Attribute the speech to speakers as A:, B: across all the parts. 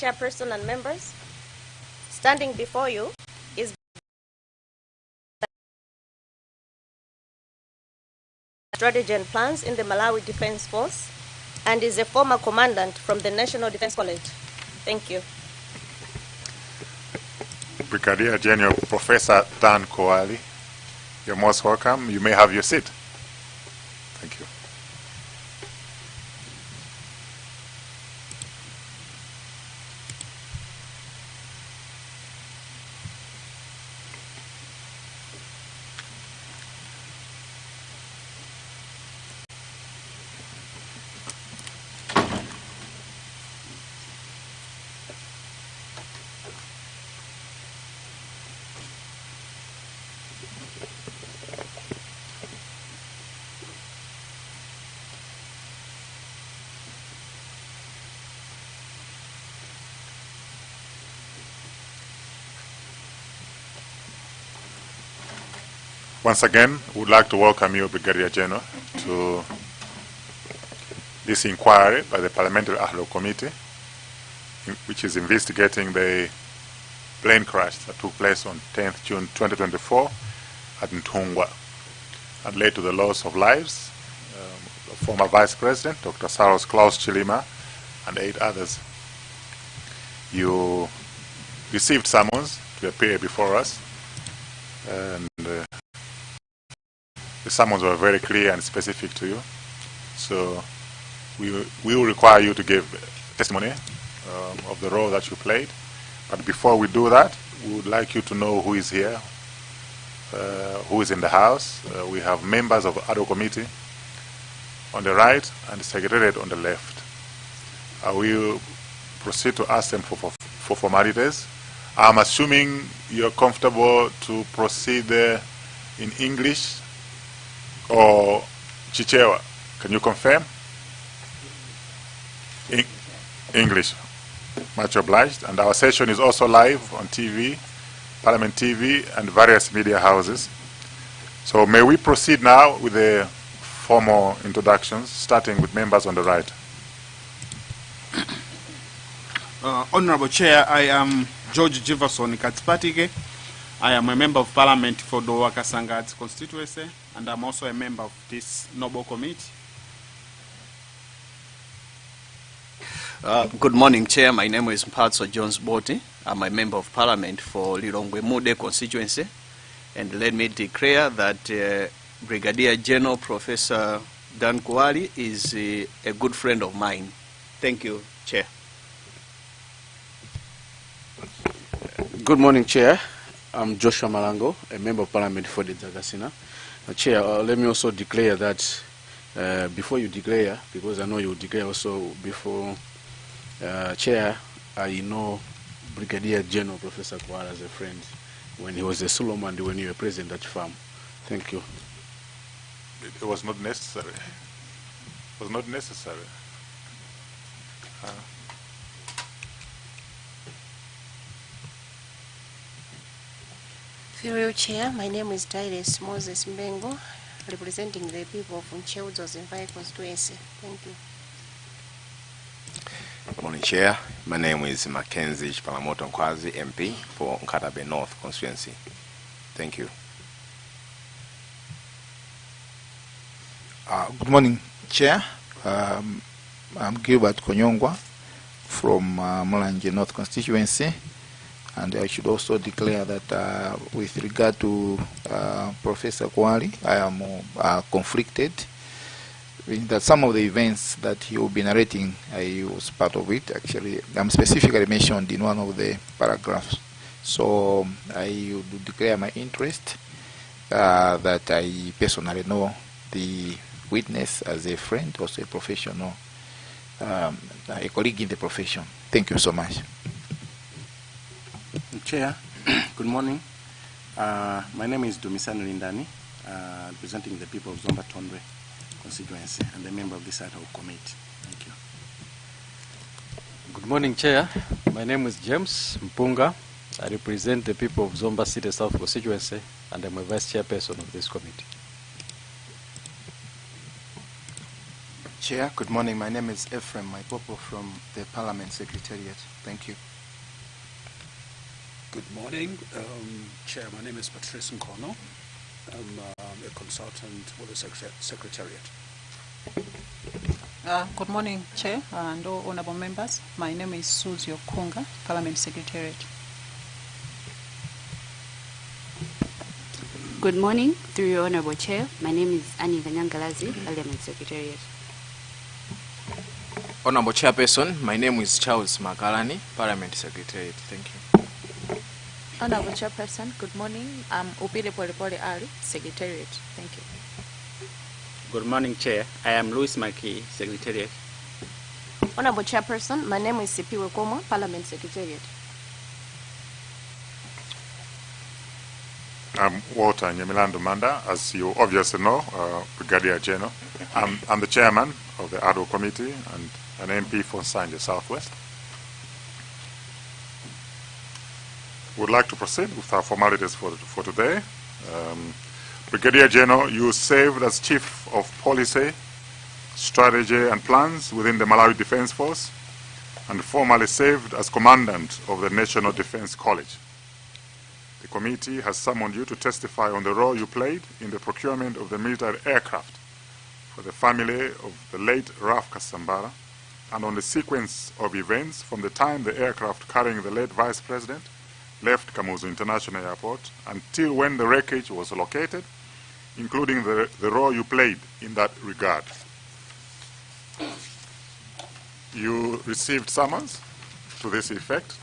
A: Chairperson and members, standing before you is Strategy and Plans in the Malawi Defense Force and is a former commandant from the National Defense College. Thank you.
B: Brigadier General Professor Dan Kuwali, you're most welcome. You may have your seat. Thank you. Once again, we would like to welcome you, Brigadier General, to this inquiry by the Parliamentary Committee, which is investigating the plane crash that took place on 10th June 2024 at Ntungwa and led to the loss of lives of former Vice President, Dr. Saros Klaus Chilima, and 8 others. You received summons to appear before us, and the summons were very clear and specific to you. So we will require you to give testimony of the role that you played. But before we do that, we would like you to know who is here, who is in the House. We have members of the ADO Committee on the right and the Secretariat on the left. I will proceed to ask them for formalities. I'm assuming you're comfortable to proceed in English or Chichewa. Can you confirm? English. Much obliged. And our session is also live on TV, Parliament TV, and various media houses. So may we proceed now with the formal introductions, starting with members on the right.
C: Honorable Chair, I am George Jefferson Katsipatike. I am a member of Parliament for the Wakasangats constituency, and I'm also a member of this noble committee.
D: Good morning, Chair. My name is Mphatso Jones Boti. I'm a member of Parliament for Lilongwe Mude constituency, and let me declare that Brigadier General Professor Dan Kuwali is a good friend of mine. Thank you, Chair.
E: Good morning, Chair. I'm Joshua Malango, a member of Parliament for the Zagasina. Chair, let me also declare that before you declare, because I know you declare also before, Chair, I know Brigadier General Professor Kuwali as a friend when he was a Solomon and when you were present at farm. Thank you.
B: It was not necessary. It was not necessary.
A: Fellow Chair, my name is Tyrus Moses Mbengo, representing the people of Ncheuzo Zimbai constituency. Thank you.
F: Good morning, Chair. My name is Mackenzie Palamoto Nkwazi, MP for Nkatabe North constituency. Thank you.
G: Good morning, Chair. I'm Gilbert Konyongwa from Mulanje North constituency. And I should also declare that with regard to Professor Kuwali, I am conflicted in that some of the events that he will be narrating, I was part of it. Actually, I'm specifically mentioned in one of the paragraphs. So I would declare my interest that I personally know the witness as a friend, also a professional, a colleague in the profession. Thank you so much.
H: Chair, good morning. My name is Dumisani Lindani, representing the people of Zomba Tondwe constituency and a member of this ad hoc committee. Thank you.
I: Good morning, Chair. My name is James Mpunga. I represent the people of Zomba City South constituency and I'm a vice chairperson of this committee.
J: Chair, good morning. My name is Ephraim Maipopo from the Parliament Secretariat. Thank you.
K: Good morning, Chair. My name is Patrice Nkono. I'm a consultant with the Secretariat.
L: Good morning, Chair and all honorable members. My name is Suzy Okunga, Parliament Secretariat.
M: Good morning, through your honorable Chair. My name is Annie Vanyangalazi, Parliament Secretariat.
N: Honorable Chairperson, my name is Charles Magalani, Parliament Secretariat. Thank you.
O: Honorable Chairperson, good morning. I'm Upile Polepole Ali, Secretariat. Thank you.
P: Good morning, Chair. I am Louis Maki, Secretariat.
A: Honorable Chairperson, my name is Sipiwe Komo, Parliament Secretariat.
B: I'm Walter Nyemilando Manda, as you obviously know, Brigadier General. I'm the chairman of the ADO committee and an MP for Sanje Southwest. Would like to proceed with our formalities for today. Brigadier General, you served as Chief of Policy, Strategy and Plans within the Malawi Defense Force and formerly served as Commandant of the National Defense College. The committee has summoned you to testify on the role you played in the procurement of the military aircraft for the family of the late Raf Kasambara and on the sequence of events from the time the aircraft carrying the late Vice President left Kamuzu International Airport until when the wreckage was located, including the role you played in that regard. You received summons to this effect.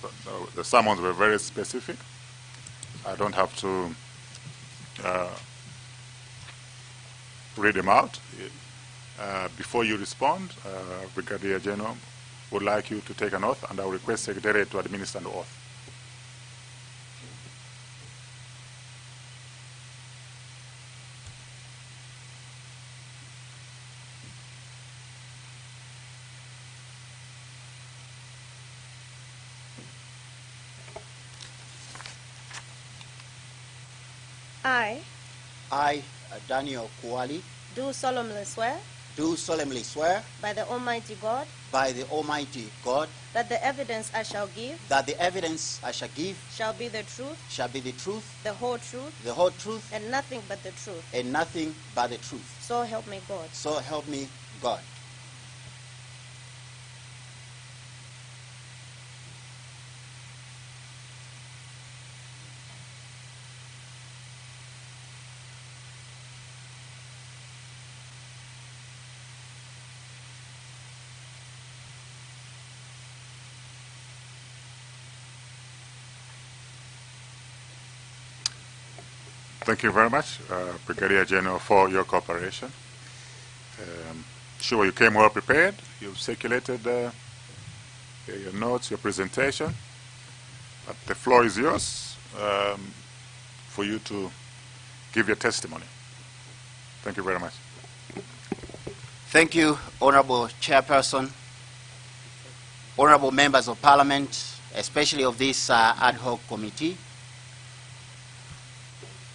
B: The summons were very specific. I don't have to read them out. Before you respond, Brigadier General would like you to take an oath, and I will request Secretariat to administer the oath.
Q: I, Daniel Kuwali,
A: do solemnly swear
Q: by the Almighty God
A: that the evidence I shall give
Q: shall be the truth,
A: the whole truth,
Q: and nothing but the truth.
A: So help me God.
Q: So help me God.
B: Thank you very much, Brigadier General, for your cooperation. Sure, you came well prepared. You've circulated your notes, your presentation. But the floor is yours for you to give your testimony. Thank you very much.
Q: Thank you, Honorable Chairperson, honorable members of Parliament, especially of this ad hoc committee.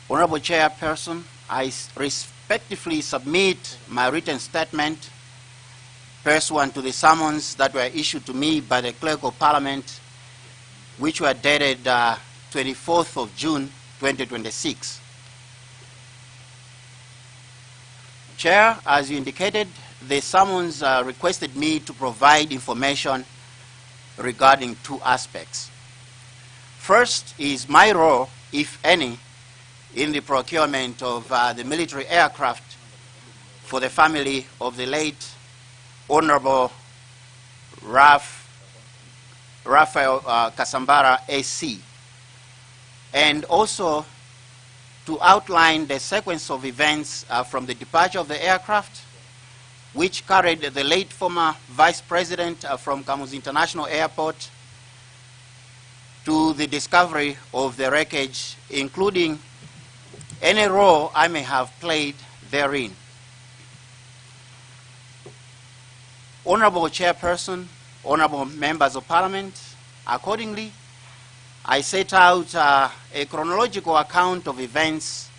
Q: Honorable Chairperson, I respectfully submit my written statement pursuant to the summons that were issued to me by the Clerk of Parliament, which were dated 24th of June 2026. Chair, as you indicated, the summons requested me to provide information regarding two aspects. First is my role, if any, in the procurement of the military aircraft for the family of the late Honorable Rafael Kasambara AC, and also to outline the sequence of events from the departure of the aircraft, which carried the late former Vice President from Kamuzu International Airport to the discovery of the wreckage, including any role I may have played therein. Honorable Chairperson, honorable members of Parliament, accordingly, I set out a chronological account of events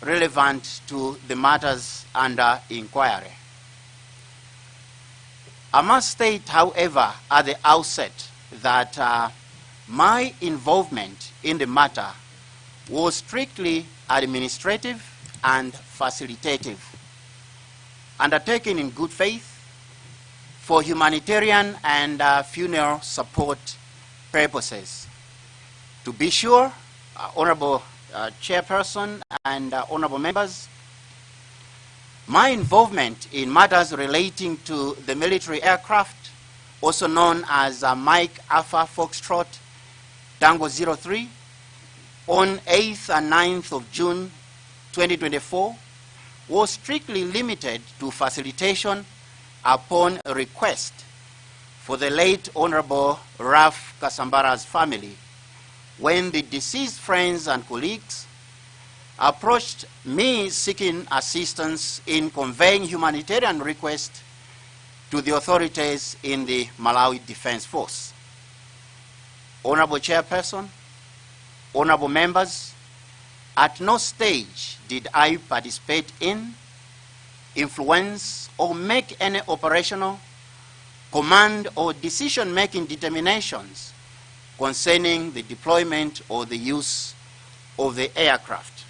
Q: relevant to the matters under inquiry. I must state, however, at the outset that my involvement in the matter was strictly administrative and facilitative, undertaken in good faith for humanitarian and funeral support purposes. To be sure, Honorable Chairperson and Honorable members, my involvement in matters relating to the military aircraft, also known as Mike Alpha Foxtrot Tango 03, on 8th and 9th of June 2024, was strictly limited to facilitation upon a request for the late Honorable Raf Kasambara's family, when the deceased friends and colleagues approached me seeking assistance in conveying humanitarian requests to the authorities in the Malawi Defense Force. Honorable Chairperson, honorable members, at no stage did I participate in, influence, or make any operational, command, or decision-making determinations concerning the deployment or the use of the aircraft.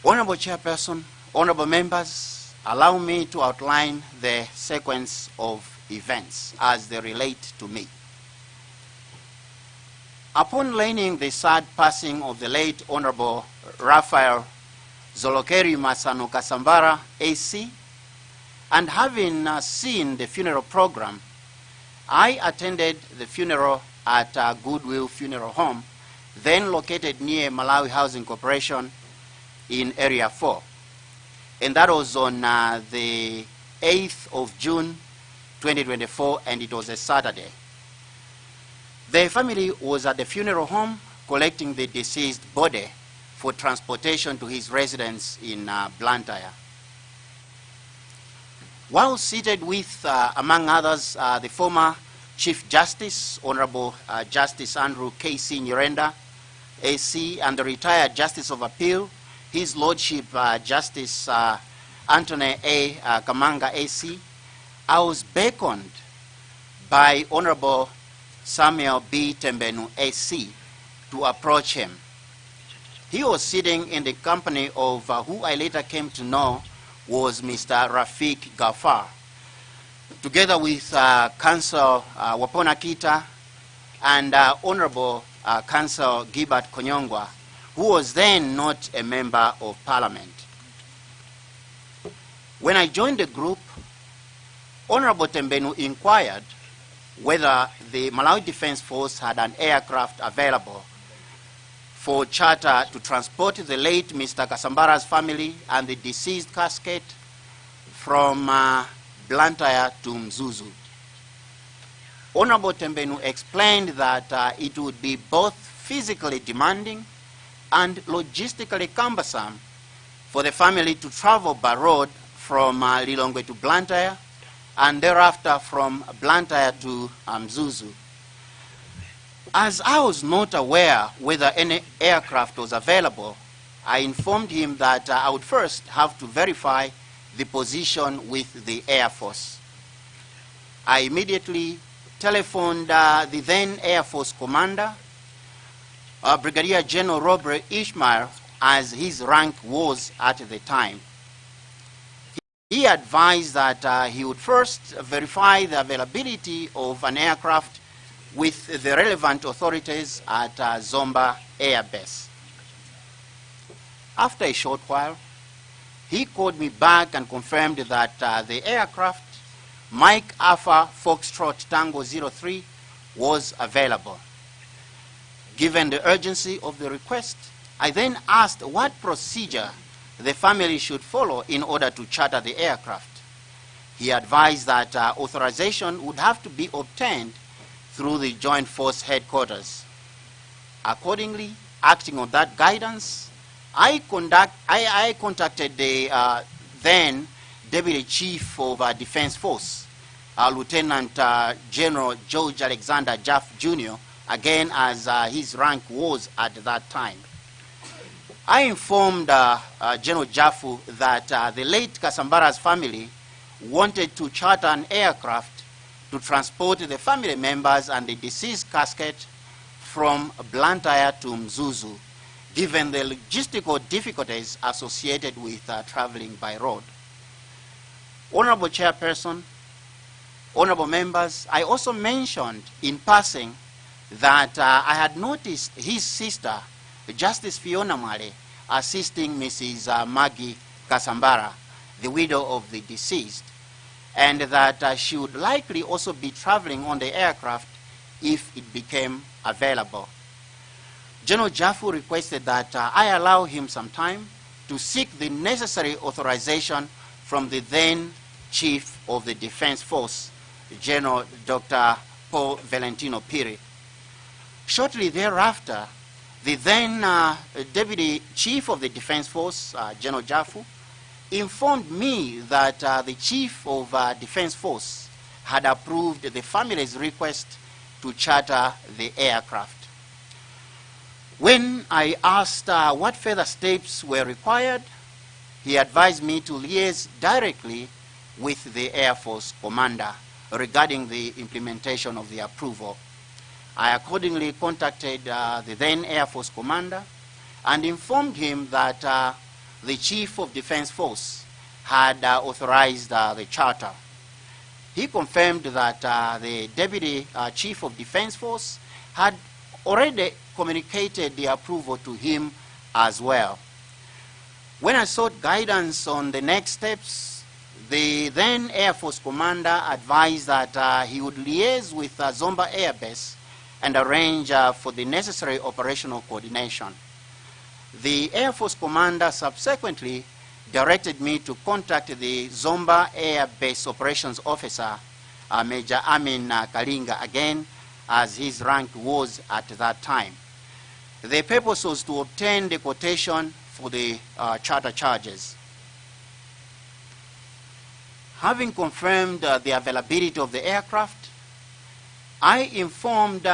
Q: Honorable Chairperson, honorable members, allow me to outline the sequence of events as they relate to me. Upon learning the sad passing of the late Honorable Raphael Zolokeri Masano Kasambara, AC, and having seen the funeral program, I attended the funeral at Goodwill Funeral Home, then located near Malawi Housing Corporation in Area 4. And that was on the 8th of June 2024, and it was a Saturday. The family was at the funeral home collecting the deceased body for transportation to his residence in Blantyre. While seated with, among others, the former Chief Justice, Honorable Justice Andrew K.C. Nyirenda, AC, and the retired Justice of Appeal, His Lordship Justice Anthony A. Kamanga, AC, I was beckoned by Honorable Samuel B. Tembenu, AC, to approach him. He was sitting in the company of who I later came to know was Mr. Rafik Gafar, together with Counsel Wapona Kita and Honorable Counsel Gilbert Konyongwa, who was then not a member of Parliament. When I joined the group, Honorable Tembenu inquired whether the Malawi Defense Force had an aircraft available for charter to transport the late Mr. Kasambara's family and the deceased casket from Blantyre to Mzuzu. Honorable Tembenu explained that it would be both physically demanding and logistically cumbersome for the family to travel by road from Lilongwe to Blantyre and thereafter from Blantyre to Mzuzu. As I was not aware whether any aircraft was available, I informed him that I would first have to verify the position with the Air Force. I immediately telephoned the then Air Force commander, Brigadier General Robert Ishmael, as his rank was at the time. He advised that he would first verify the availability of an aircraft with the relevant authorities at Zomba Air Base. After a short while, he called me back and confirmed that the aircraft, Mike Alpha Foxtrot Tango 03, was available. Given the urgency of the request, I then asked what procedure the family should follow in order to charter the aircraft. He advised that authorization would have to be obtained through the Joint Force Headquarters. Accordingly, acting on that guidance, I contacted the then Deputy Chief of Defense Force, Lieutenant General George Alexander Jaff Jr., again as his rank was at that time. I informed General Jaffu that the late Kasambara's family wanted to charter an aircraft to transport the family members and the deceased casket from Blantyre to Mzuzu, given the logistical difficulties associated with traveling by road. Honorable Chairperson, honorable members, I also mentioned in passing that I had noticed his sister, Justice Fiona Male, assisting Mrs. Maggie Kasambara, the widow of the deceased, and that she would likely also be traveling on the aircraft if it became available. General Jaffu requested that I allow him some time to seek the necessary authorization from the then Chief of the Defense Force, General Dr. Paul Valentino Piri. Shortly thereafter, the then Deputy Chief of the Defense Force, General Jaffu, informed me that the Chief of Defense Force had approved the family's request to charter the aircraft. When I asked what further steps were required, he advised me to liaise directly with the Air Force commander regarding the implementation of the approval. I accordingly contacted the then Air Force commander and informed him that the Chief of Defense Force had authorized the charter. He confirmed that the Deputy Chief of Defense Force had already communicated the approval to him as well. When I sought guidance on the next steps, the then Air Force commander advised that he would liaise with Zomba Air Base and arrange for the necessary operational coordination. The Air Force commander subsequently directed me to contact the Zomba Air Base Operations Officer, Major Amin Kalinga, again, as his rank was at that time. The purpose was to obtain the quotation for the charter charges. Having confirmed the availability of the aircraft, I informed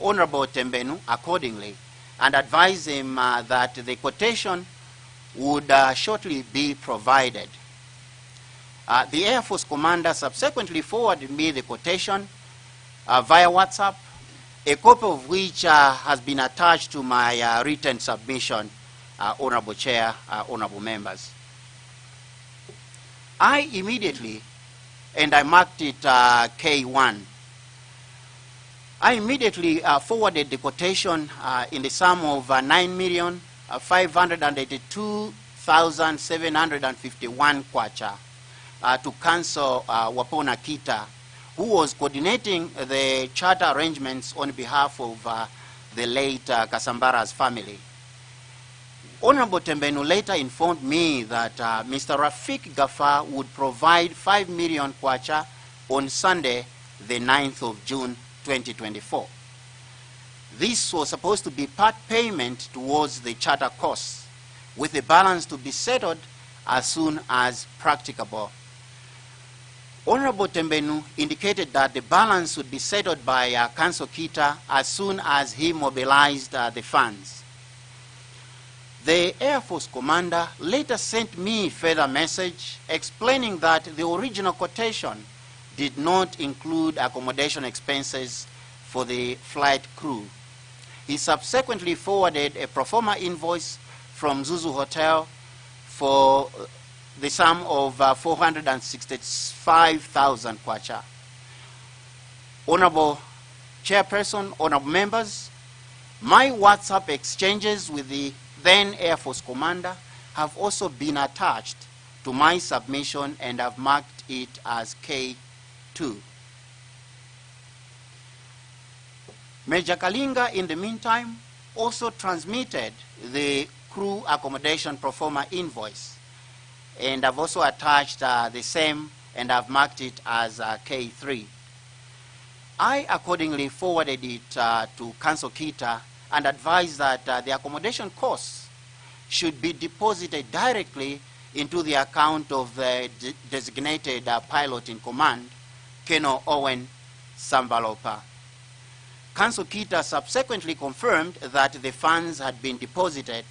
Q: Honorable Tembenu accordingly and advised him that the quotation would shortly be provided. The Air Force commander subsequently forwarded me the quotation via WhatsApp, a copy of which has been attached to my written submission, Honorable Chair, honorable members. I immediately, and I marked it K1, I immediately forwarded the quotation in the sum of 9,582,751 kwacha to Council Wapona Kita, who was coordinating the charter arrangements on behalf of the late Kasambara's family. Honorable Tembenu later informed me that Mr. Rafik Gafar would provide 5 million kwacha on Sunday, the 9th of June, 2024. This was supposed to be part payment towards the charter costs, with the balance to be settled as soon as practicable. Honorable Tembenu indicated that the balance would be settled by Council Kita as soon as he mobilized the funds. The Air Force commander later sent me further message explaining that the original quotation did not include accommodation expenses for the flight crew. He subsequently forwarded a pro forma invoice from Zuzu Hotel for the sum of 465,000 kwacha. Honorable Chairperson, honorable members, my WhatsApp exchanges with the then Air Force commander have also been attached to my submission and have marked it as K2. Major Kalinga, in the meantime, also transmitted the crew accommodation pro forma invoice, and I've also attached the same and I've marked it as K3. I accordingly forwarded it to Council Kita and advised that the accommodation costs should be deposited directly into the account of the designated pilot in command, Colonel Owen Sambalopa. Council Kita subsequently confirmed that the funds had been deposited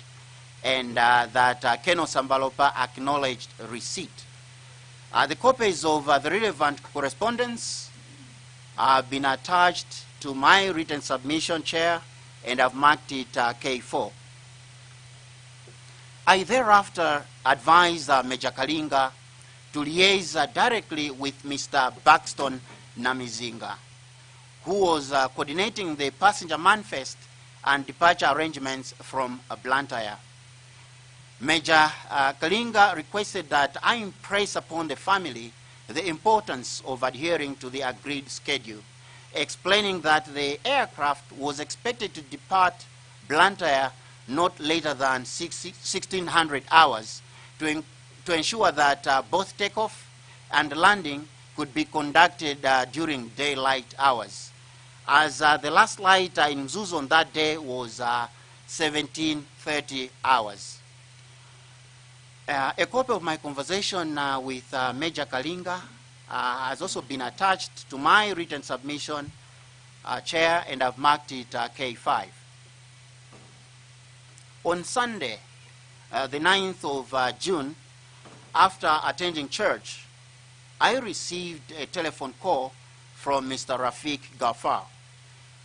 Q: and that Colonel Sambalopa acknowledged receipt. The copies of the relevant correspondence have been attached to my written submission, Chair, and I've marked it K4. I thereafter advised Major Kalinga to liaise directly with Mr. Buxton Namizinga, who was coordinating the passenger manifest and departure arrangements from Blantyre. Major Kalinga requested that I impress upon the family the importance of adhering to the agreed schedule, explaining that the aircraft was expected to depart Blantyre not later than 1600 hours to ensure that both takeoff and landing could be conducted during daylight hours, as the last light in Mzuzu on that day was 1730 hours. A copy of my conversation with Major Kalinga has also been attached to my written submission, Chair, and I've marked it K5. On Sunday, the 9th of June, after attending church, I received a telephone call from Mr. Rafiq Gafar,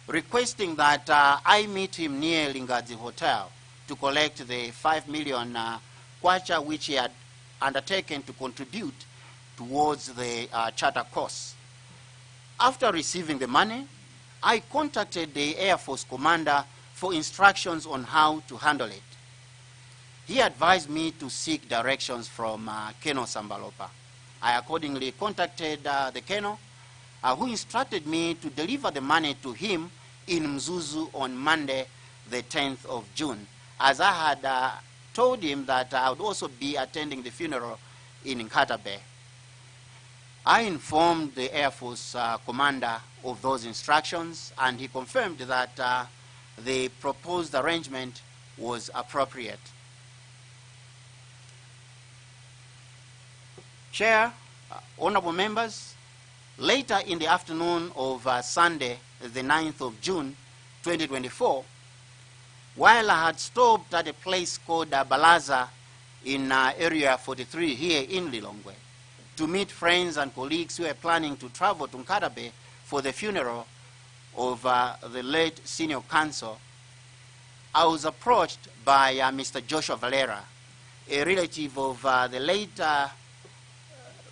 Q: requesting that I meet him near Lingadzi Hotel to collect the 5 million kwacha which he had undertaken to contribute towards the charter course. After receiving the money, I contacted the Air Force commander for instructions on how to handle it. He advised me to seek directions from Colonel Sambalopa. I accordingly contacted the Colonel, who instructed me to deliver the money to him in Mzuzu on Monday, the 10th of June, as I had told him that I would also be attending the funeral in Nkatabe. I informed the Air Force commander of those instructions, and he confirmed that the proposed arrangement was appropriate. Chair, honorable members, later in the afternoon of Sunday, the 9th of June, 2024, while I had stopped at a place called Balaza in Area 43 here in Lilongwe to meet friends and colleagues who were planning to travel to Nkatabe for the funeral of the late senior counsel, I was approached by Mr. Joshua Valera, a relative of the late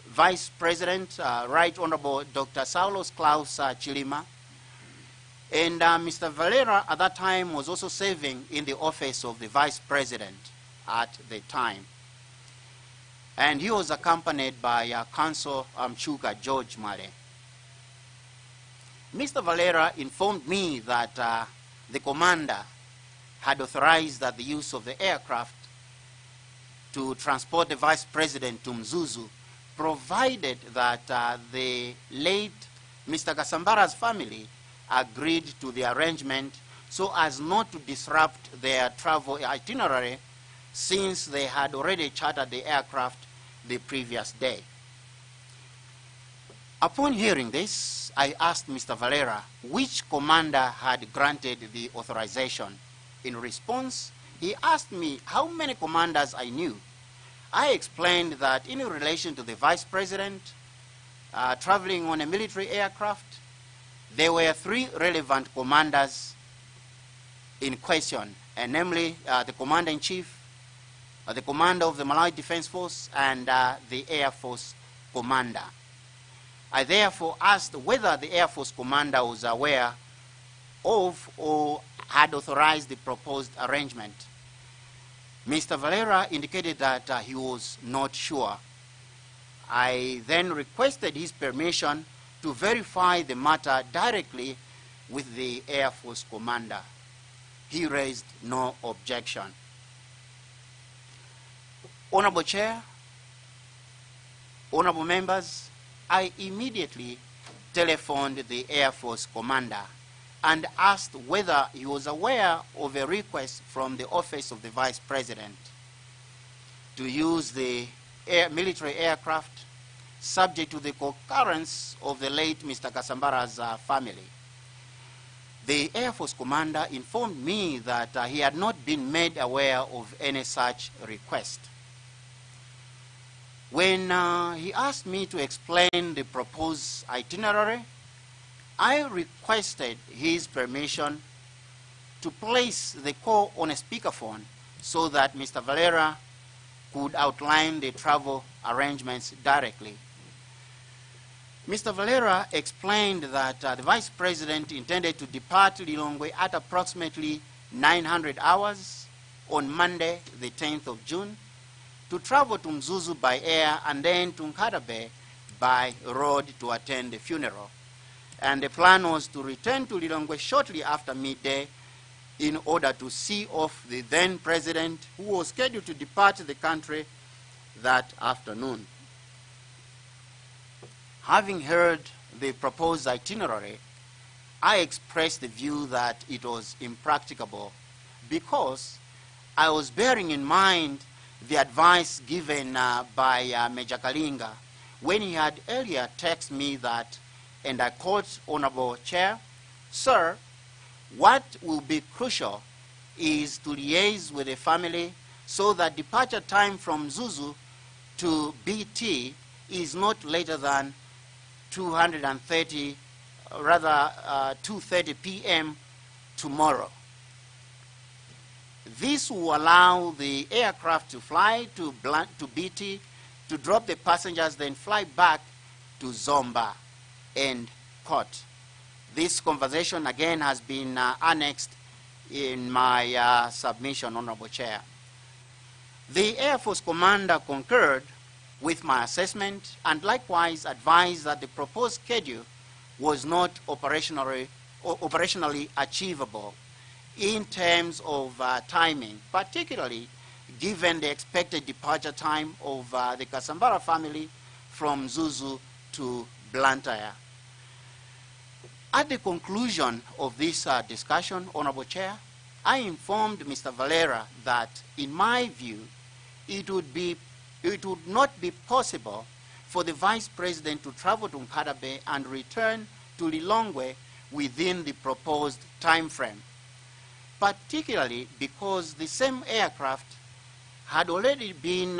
Q: Vice President, Right Honorable Dr. Saulos Klaus Chilima. And Mr. Valera at that time was also serving in the office of the Vice President at the time. And he was accompanied by Counsel Mchuka George Male. Mr. Valera informed me that the commander had authorized the use of the aircraft to transport the Vice President to Mzuzu, provided that the late Mr. Kasambara's family agreed to the arrangement so as not to disrupt their travel itinerary, since they had already chartered the aircraft the previous day. Upon hearing this, I asked Mr. Valera which commander had granted the authorization. In response, he asked me how many commanders I knew. I explained that in relation to the Vice President traveling on a military aircraft, there were 3 relevant commanders in question, and namely the Commander-in-Chief, the Commander of the Malawi Defense Force, and the Air Force Commander. I therefore asked whether the Air Force Commander was aware of or had authorized the proposed arrangement. Mr. Valera indicated that he was not sure. I then requested his permission to verify the matter directly with the Air Force Commander. He raised no objection. Honorable Chair, honorable members, I immediately telephoned the Air Force Commander and asked whether he was aware of a request from the Office of the Vice President to use the military aircraft subject to the concurrence of the late Mr. Kasambara's family. The Air Force Commander informed me that he had not been made aware of any such request. When he asked me to explain the proposed itinerary, I requested his permission to place the call on a speakerphone so that Mr. Valera could outline the travel arrangements directly. Mr. Valera explained that the Vice President intended to depart Lilongwe at approximately 900 hours on Monday, the 10th of June, to travel to Mzuzu by air and then to Nkatabe by road to attend the funeral. And the plan was to return to Lilongwe shortly after midday in order to see off the then president, who was scheduled to depart the country that afternoon. Having heard the proposed itinerary, I expressed the view that it was impracticable because I was bearing in mind the advice given by Major Kalinga when he had earlier texted me that, and I quote, Honorable Chair, "Sir, what will be crucial is to liaise with the family so that departure time from Zuzu to BT is not later than 2:30 p.m. tomorrow. This will allow the aircraft to fly to BT, to drop the passengers, then fly back to Zomba." End quote. This conversation again has been annexed in my submission, Honorable Chair. The Air Force Commander concurred with my assessment and likewise advised that the proposed schedule was not operationally achievable in terms of timing, particularly given the expected departure time of the Kasambara family from Zuzu to Blantyre. At the conclusion of this discussion, Honorable Chair, I informed Mr. Valera that, in my view, it would not be possible for the Vice President to travel to Nkatabe and return to Lilongwe within the proposed time frame, particularly because the same aircraft had already been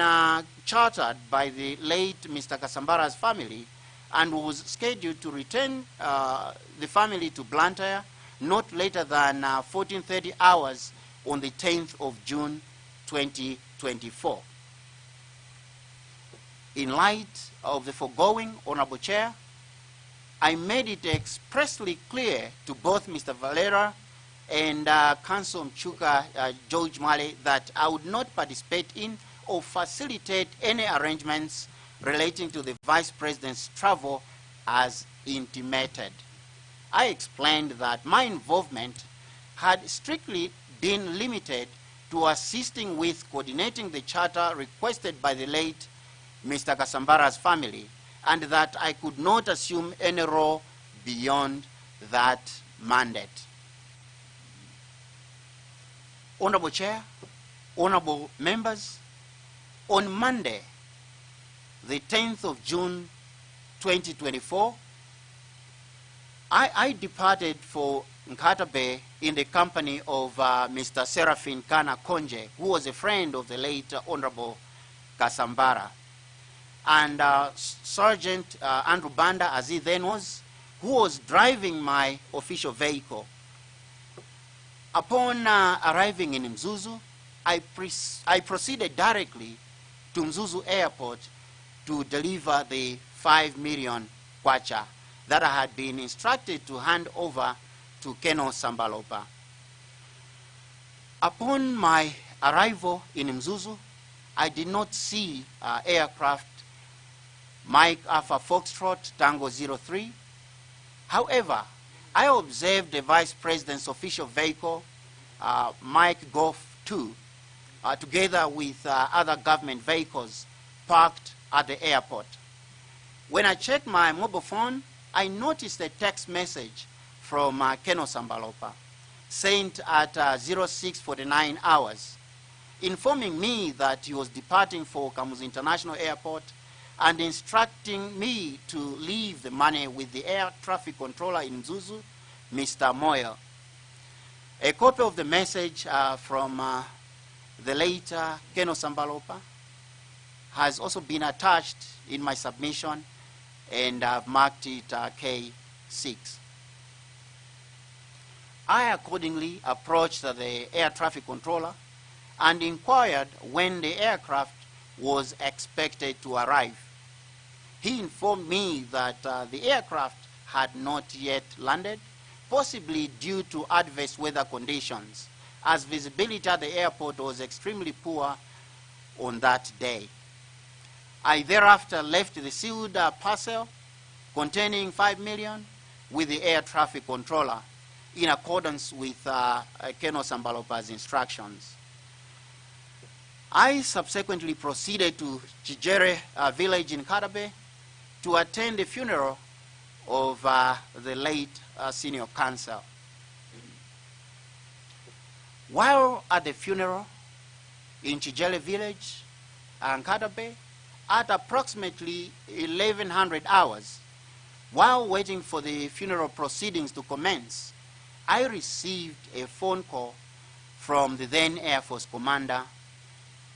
Q: chartered by the late Mr. Kasambara's family and was scheduled to return the family to Blantyre not later than 14:30 hours on the 10th of June 2024. In light of the foregoing, Honorable Chair, I made it expressly clear to both Mr. Valera and Council Mchuka George Male that I would not participate in or facilitate any arrangements relating to the Vice President's travel as intimated. I explained that my involvement had strictly been limited to assisting with coordinating the charter requested by the late Mr. Kasambara's family, and that I could not assume any role beyond that mandate. Honorable Chair, honorable members, on Monday, the 10th of June 2024, I departed for Nkatabe in the company of Mr. Serafin Kana Konje, who was a friend of the late Honorable Kasambara, and Sergeant Andrew Banda, as he then was, who was driving my official vehicle. Upon arriving in Mzuzu, I proceeded directly to Mzuzu Airport to deliver the 5 million kwacha that I had been instructed to hand over to Keno Sambalopa. Upon my arrival in Mzuzu, I did not see aircraft Mike Alpha Foxtrot Tango 03. However, I observed the Vice President's official vehicle, Mike Golf 2, together with other government vehicles parked at the airport. When I checked my mobile phone, I noticed a text message from Keno Sambalopa, sent at 06:49 hours, informing me that he was departing for Kamuzu International Airport and instructing me to leave the money with the air traffic controller in Mzuzu, Mr. Moyle. A copy of the message from the late Keno Sambalopa has also been attached in my submission, and I've marked it K6. I accordingly approached the air traffic controller and inquired when the aircraft was expected to arrive. He informed me that the aircraft had not yet landed, possibly due to adverse weather conditions, as visibility at the airport was extremely poor on that day. I thereafter left the sealed parcel containing 5 million with the air traffic controller in accordance with Colonel Sambalopa's instructions. I subsequently proceeded to Chijere village in Kadabe to attend the funeral of the late senior counsel. While at the funeral in Chijere village and Kadabe, at approximately 1100 hours, while waiting for the funeral proceedings to commence, I received a phone call from the then Air Force commander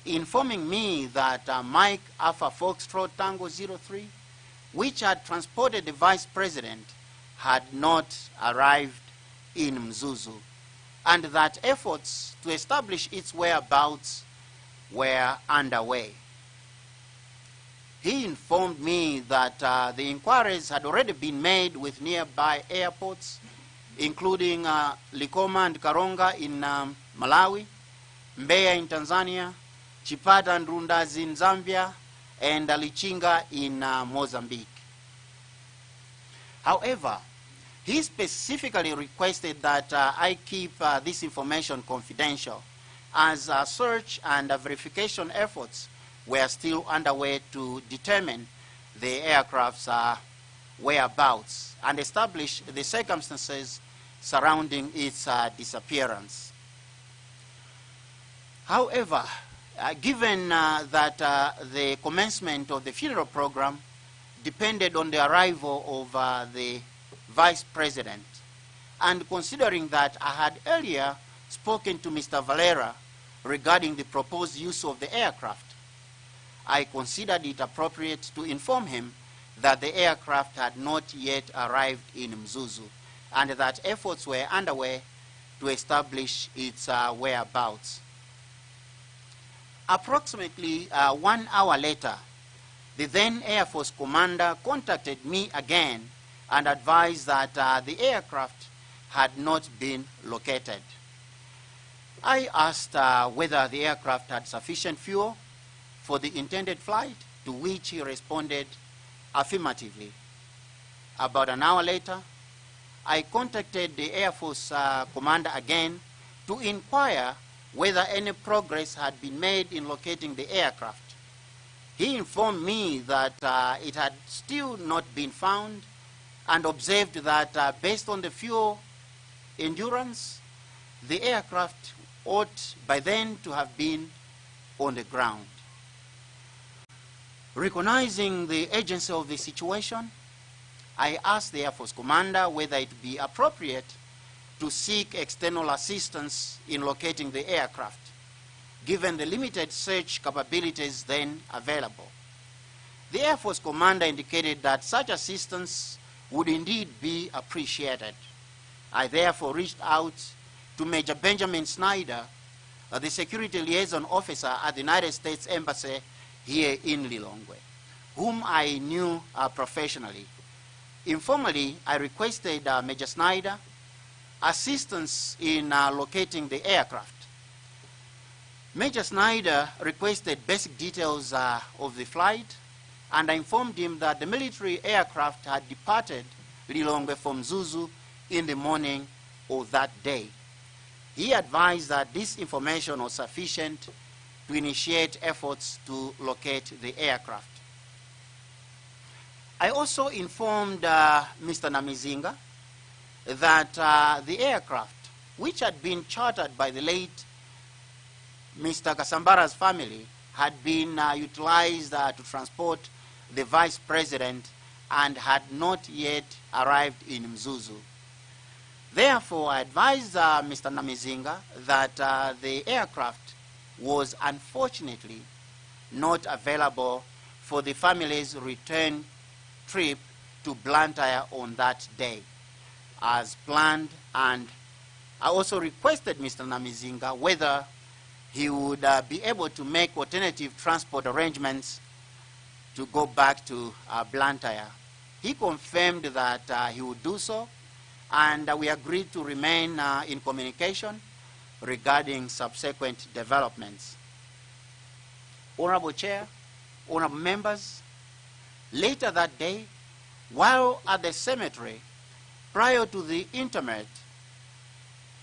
Q: informing me that Mike Alpha Foxtrot Tango 03, which had transported the vice president, had not arrived in Mzuzu, and that efforts to establish its whereabouts were underway. He informed me that the inquiries had already been made with nearby airports, including Likoma and Karonga in Malawi, Mbeya in Tanzania, Chipata and Rundazi in Zambia, and Lichinga in Mozambique. However, he specifically requested that I keep this information confidential, as search and verification efforts were still underway to determine the aircraft's whereabouts and establish the circumstances surrounding its disappearance. However, given that the commencement of the funeral program depended on the arrival of the Vice President, and considering that I had earlier spoken to Mr. Valera regarding the proposed use of the aircraft, I considered it appropriate to inform him that the aircraft had not yet arrived in Mzuzu and that efforts were underway to establish its whereabouts. Approximately 1 hour later, the then Air Force commander contacted me again and advised that the aircraft had not been located. I asked whether the aircraft had sufficient fuel for the intended flight, to which he responded affirmatively. About an hour later, I contacted the Air Force commander again to inquire whether any progress had been made in locating the aircraft. He informed me that it had still not been found and observed that based on the fuel endurance, the aircraft ought by then to have been on the ground. Recognizing the urgency of the situation, I asked the Air Force commander whether it would be appropriate to seek external assistance in locating the aircraft, given the limited search capabilities then available. The Air Force commander indicated that such assistance would indeed be appreciated. I therefore reached out to Major Benjamin Snyder, the security liaison officer at the United States Embassy here in Lilongwe, whom I knew professionally. Informally, I requested Major Snyder assistance in locating the aircraft. Major Snyder requested basic details of the flight, and I informed him that the military aircraft had departed Lilongwe from Zuzu in the morning of that day. He advised that this information was sufficient to initiate efforts to locate the aircraft. I also informed Mr. Namizinga that the aircraft, which had been chartered by the late Mr. Kasambara's family, had been utilized to transport the Vice President and had not yet arrived in Mzuzu. Therefore, I advised Mr. Namizinga that the aircraft was unfortunately not available for the family's return trip to Blantyre on that day as planned, and I also requested Mr. Namizinga whether he would be able to make alternative transport arrangements to go back to Blantyre. He confirmed that he would do so, and we agreed to remain in communication regarding subsequent developments. Honorable Chair, honorable members, later that day, while at the cemetery, prior to the interment,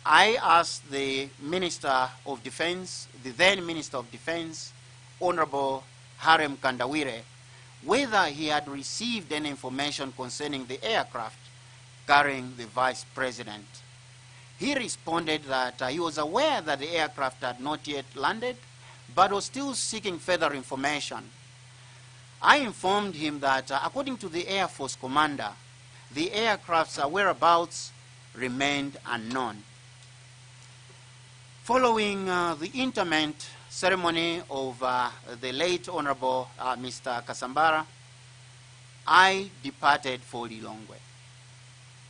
Q: I asked the Minister of Defense, the then Minister of Defense, Honorable Harem Kandawire, whether he had received any information concerning the aircraft carrying the Vice President. He responded that he was aware that the aircraft had not yet landed, but was still seeking further information. I informed him that according to the Air Force commander, the aircraft's whereabouts remained unknown. Following the interment ceremony of the late Honorable Mr. Kasambara, I departed for Lilongwe.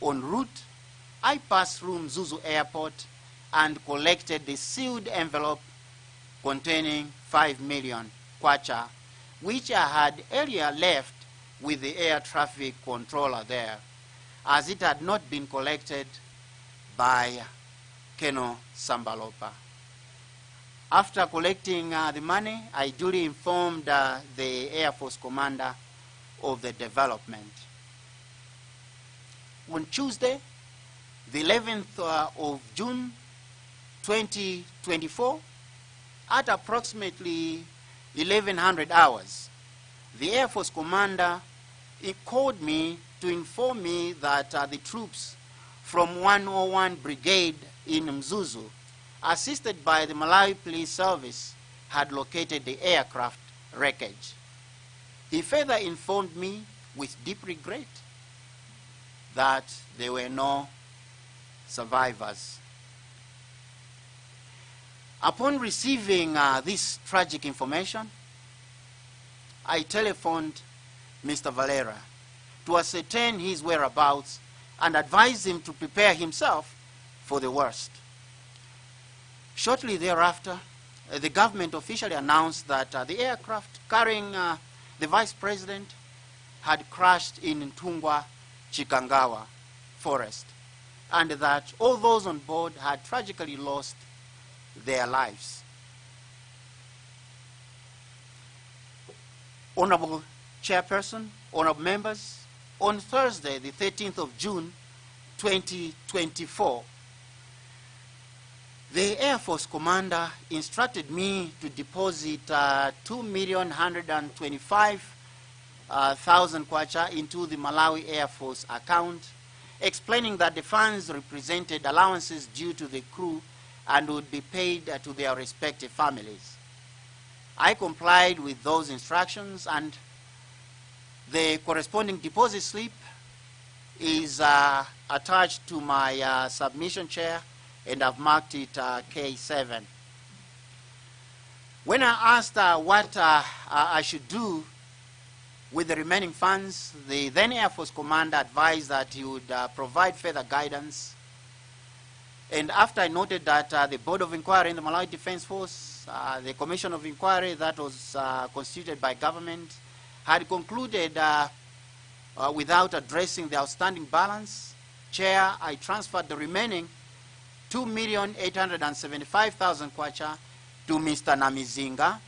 Q: En route, I passed through Mzuzu Airport and collected the sealed envelope containing 5 million kwacha, which I had earlier left with the air traffic controller there, as it had not been collected by Keno Sambalopa. After collecting the money, I duly informed the Air Force commander of the development. On Tuesday, the 11th of June 2024, at approximately 1100 hours, the Air Force commander called me to inform me that the troops from 101 Brigade in Mzuzu, assisted by the Malawi Police Service, had located the aircraft wreckage. He further informed me with deep regret that there were no survivors. Upon receiving this tragic information, I telephoned Mr. Valera to ascertain his whereabouts and advise him to prepare himself for the worst. Shortly thereafter, the government officially announced that the aircraft carrying the Vice President had crashed in Ntungwa, Chikangawa forest, and that all those on board had tragically lost their lives. Honorable Chairperson, honorable members, on Thursday, the 13th of June, 2024, the Air Force commander instructed me to deposit 2,125,000 kwacha into the Malawi Air Force account, explaining that the funds represented allowances due to the crew and would be paid to their respective families. I complied with those instructions, and the corresponding deposit slip is attached to my submission chair, and I've marked it K7. When I asked what I should do with the remaining funds, the then Air Force commander advised that he would provide further guidance. And after I noted that the Board of Inquiry in the Malawi Defense Force, the Commission of Inquiry that was constituted by government, had concluded without addressing the outstanding balance, Chair, I transferred the remaining 2,875,000 kwacha to Mr. Namizinga,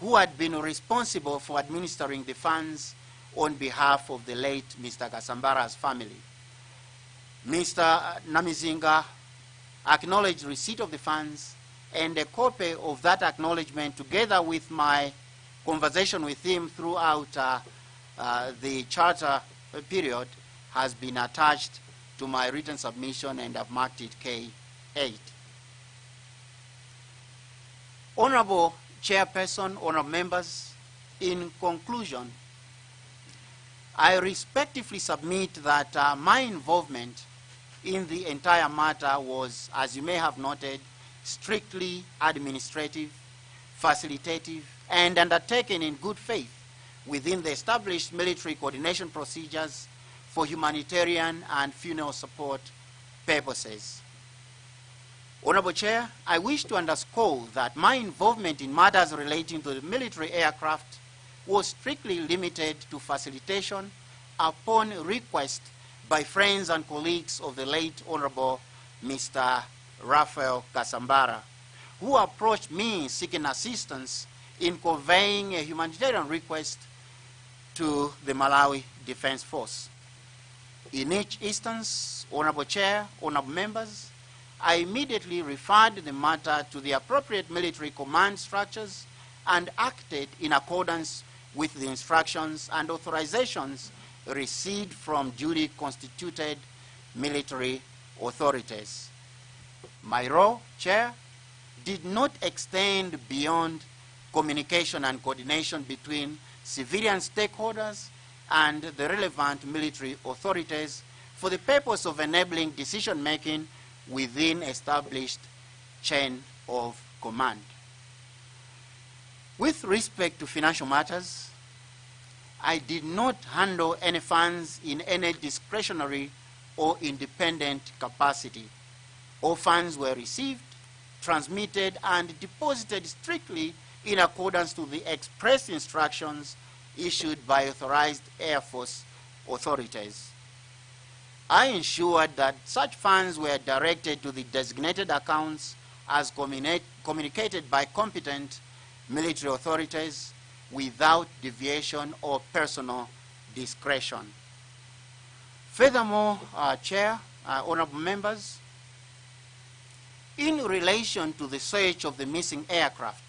Q: who had been responsible for administering the funds on behalf of the late Mr. Kasambara's family. Mr. Namizinga acknowledged receipt of the funds, and a copy of that acknowledgement, together with my conversation with him throughout the charter period, has been attached to my written submission, and I've marked it K8. Honorable Chairperson, honorable members, in conclusion, I respectfully submit that my involvement in the entire matter was, as you may have noted, strictly administrative, facilitative, and undertaken in good faith within the established military coordination procedures for humanitarian and funeral support purposes. Honorable Chair, I wish to underscore that my involvement in matters relating to the military aircraft was strictly limited to facilitation upon request by friends and colleagues of the late Honorable Mr. Raphael Kasambara, who approached me seeking assistance in conveying a humanitarian request to the Malawi Defense Force. In each instance, Honorable Chair, Honorable Members, I immediately referred the matter to the appropriate military command structures and acted in accordance with the instructions and authorizations received from duly constituted military authorities. My role, Chair, did not extend beyond communication and coordination between civilian stakeholders and the relevant military authorities for the purpose of enabling decision-making within established chain of command. With respect to financial matters, I did not handle any funds in any discretionary or independent capacity. All funds were received, transmitted, and deposited strictly in accordance to the express instructions issued by authorized Air Force authorities. I ensured that such funds were directed to the designated accounts as communicated by competent military authorities without deviation or personal discretion. Furthermore, Chair, honorable members, in relation to the search of the missing aircraft,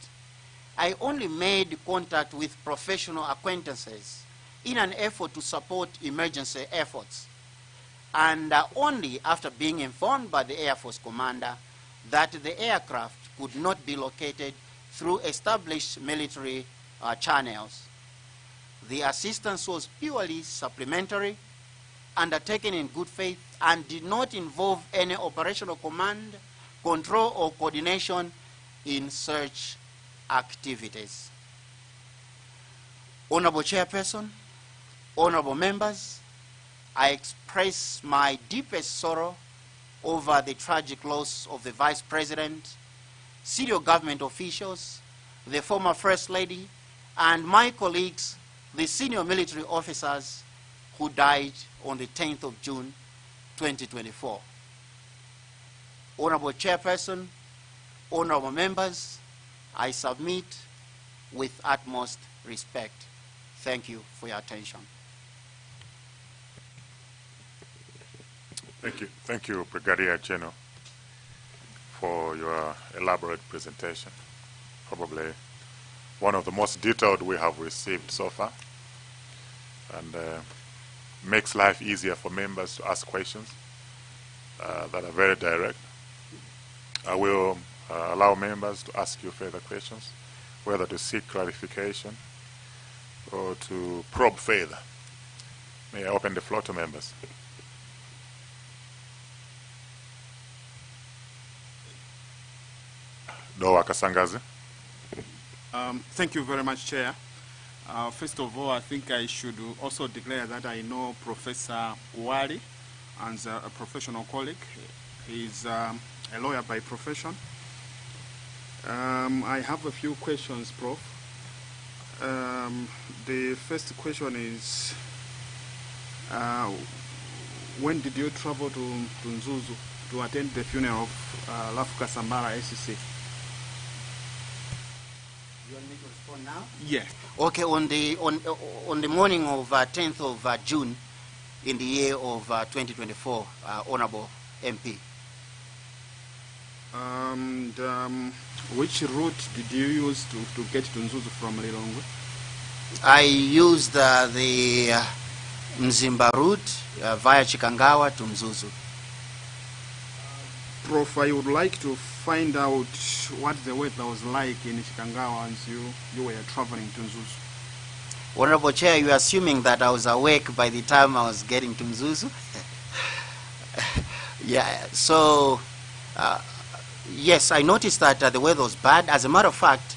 Q: I only made contact with professional acquaintances in an effort to support emergency efforts, and only after being informed by the Air Force commander that the aircraft could not be located through established military channels. The assistance was purely supplementary, undertaken in good faith, and did not involve any operational command, control, or coordination in search activities. Honorable Chairperson, honorable members, I express my deepest sorrow over the tragic loss of the Vice President, senior government officials, the former First Lady, and my colleagues, the senior military officers who died on the 10th of June, 2024. Honorable Chairperson, honorable members, I submit with utmost respect. Thank you for your attention.
B: Thank you, Brigadier General, for your elaborate presentation. Probably one of the most detailed we have received so far, and makes life easier for members to ask questions that are very direct. I will allow members to ask you further questions, whether to seek clarification or to probe further. May I open the floor to members? Doa Kasangazi.
C: Thank you very much, Chair. First of all, I think I should also declare that I know Professor Kuwali as a professional colleague. He's a lawyer by profession. I have a few questions, Prof. The first question is, when did you travel to Nzuzu to attend the funeral of Lafu Kasambara SEC?
Q: You want me to respond now?
C: Yeah.
Q: Okay, on the morning of 10th of June in the year of 2024, Honorable MP.
C: And which route did you use to get to Nzuzu from Lilongwe?
Q: I used the Mzimba route via Chikangawa to Nzuzu.
C: Prof, I would like to find out what the weather was like in Chikangawa as you were traveling to Nzuzu.
Q: Honorable Chair, you are assuming that I was awake by the time I was getting to Nzuzu? Yeah, so yes, I noticed that the weather was bad. As a matter of fact,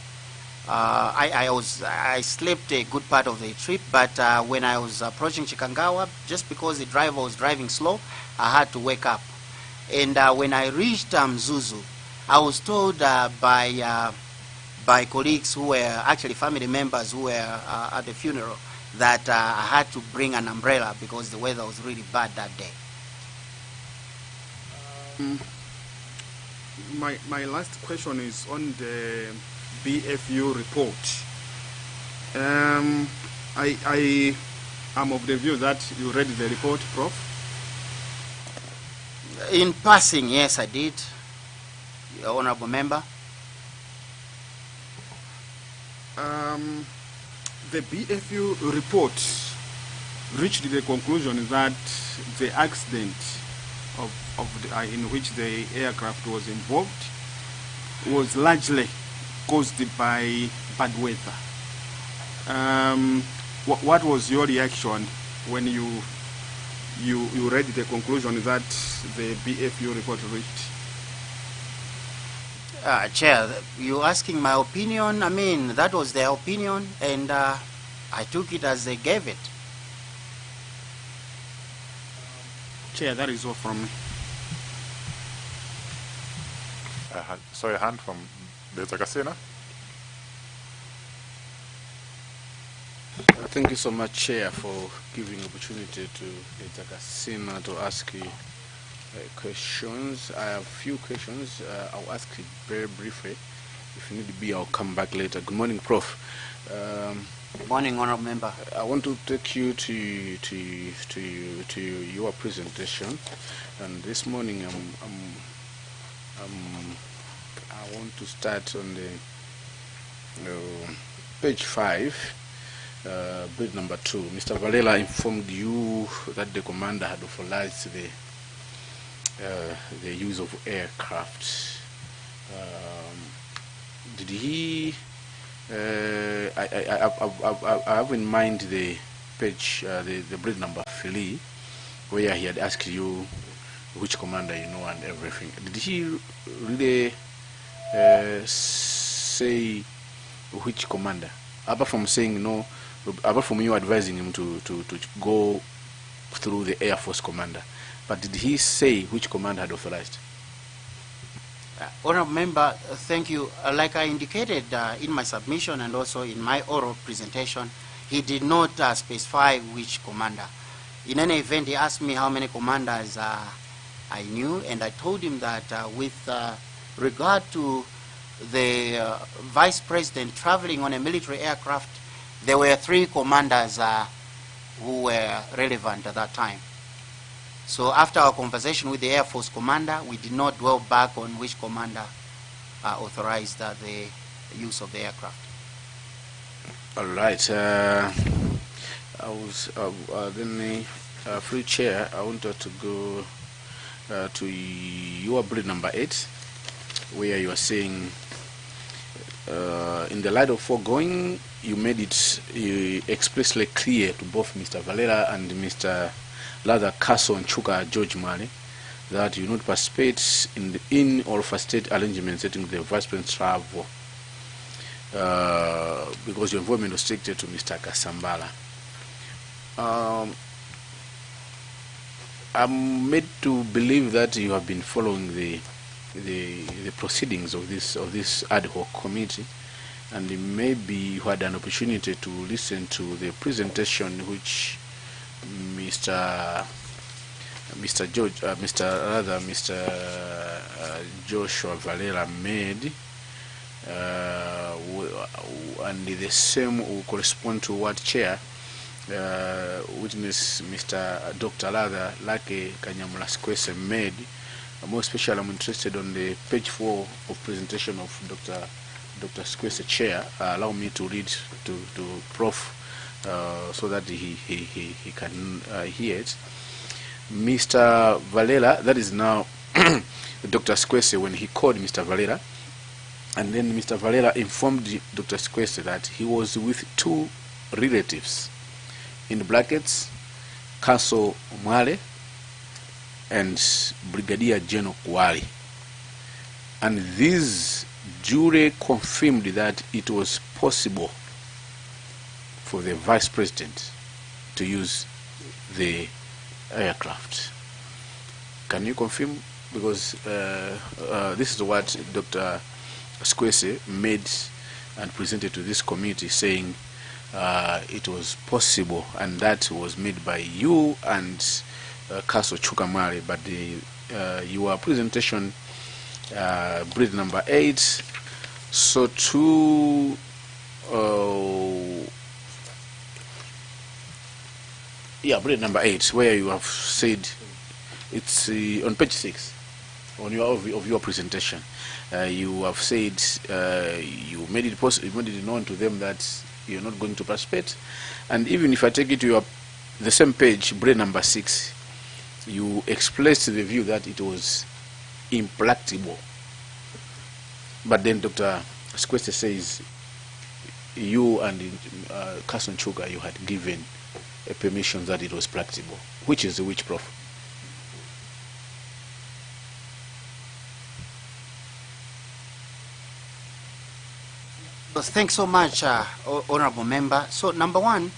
Q: I slept a good part of the trip, but when I was approaching Chikangawa, just because the driver was driving slow, I had to wake up. And when I reached Mzuzu, I was told by colleagues who were actually family members who were at the funeral that I had to bring an umbrella because the weather was really bad that day.
C: My last question is on the BFU report. I am of the view that you read the report, Prof.
Q: In passing, yes, I did, Your Honorable Member.
C: The BFU report reached the conclusion that the accident in which the aircraft was involved was largely caused by bad weather. What was your reaction when you read the conclusion that the BFU report reached?
Q: Chair, you asking my opinion? I mean, that was their opinion, and I took it as they gave it.
C: Chair, that is all from me.
B: Saw a hand from the Zagasina.
E: Thank you so much, Chair, for giving opportunity to the Zagasina to ask you questions. I have a few questions. I'll ask it very briefly. If need be, I'll come back later. Good morning, Prof.
Q: Good morning, Honourable Member.
E: I want to take you to your presentation, and this morning I want to start on the page 5. Bridge number 2. Mr. Varela informed you that the commander had authorized the use of aircraft. Did he? I have in mind the page, the bridge number 3, where he had asked you which commander you know and everything. Did he really say which commander? Apart from saying no. Apart from you advising him to go through the Air Force commander, but did he say which commander had authorized?
Q: Honourable Member, thank you. Like I indicated in my submission and also in my oral presentation, he did not specify which commander. In any event, he asked me how many commanders I knew, and I told him that with regard to the Vice President traveling on a military aircraft, there were 3 commanders who were relevant at that time. So after our conversation with the Air Force commander, we did not dwell back on which commander authorized the use of the aircraft.
E: All right. Free chair, I wanted to go to your bridge number 8, where you are saying, in the light of foregoing, you made it explicitly clear to both Mr. Valera and Mr. Kaso and Chuka George Mali that you not participate in or facilitate arrangements setting the Vice President's travel because your involvement was restricted to Mr. Kasambala. I'm made to believe that you have been following the proceedings of this ad hoc committee, and maybe you had an opportunity to listen to the presentation which Mr. Joshua Valera made, and the same will correspond to what Chair witness Mr. Dr. Latha Lake Kanyamula-Skwese made. More especially, I'm interested on the page 4 of presentation of Dr. Skwese Chair. Allow me to read to Prof so that he can hear it. Mr. Valera, that is now Dr. Skwese when he called Mr. Valera, and then Mr. Valera informed Dr. Skwese that he was with 2 relatives, in brackets, Kaso Mwale and Brigadier General Kuwali. And these jury confirmed that it was possible for the Vice President to use the aircraft. Can you confirm? Because this is what Dr. Squese made and presented to this committee, saying it was possible, and that was made by you and Castle Chukamari, but your presentation, bridge number 8, so to bridge number 8, where you have said, it's on page 6 on your presentation. You have said you made it known to them that you're not going to participate, and even if I take it to the same page, bridge number 6, you expressed the view that it was impracticable. But then Dr. Squeste says you and Carson Chuka, you had given a permission that it was practicable. Which is which, Prof?
Q: Thanks so much, Honorable Member. So, number one,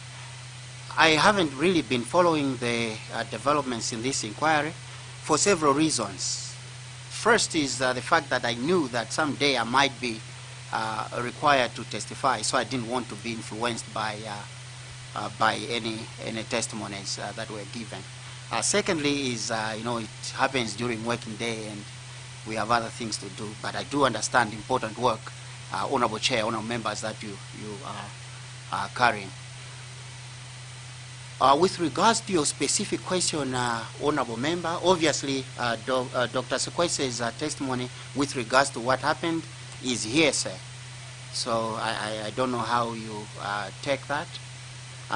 Q: I haven't really been following the developments in this inquiry for several reasons. First is the fact that I knew that someday I might be required to testify, so I didn't want to be influenced by any testimonies that were given. Secondly is, it happens during working day and we have other things to do, but I do understand important work, Honorable Chair, Honorable Members, that you are carrying. With regards to your specific question, Honorable Member, obviously Dr. Sekwese's testimony with regards to what happened is hearsay. So I don't know how you take that.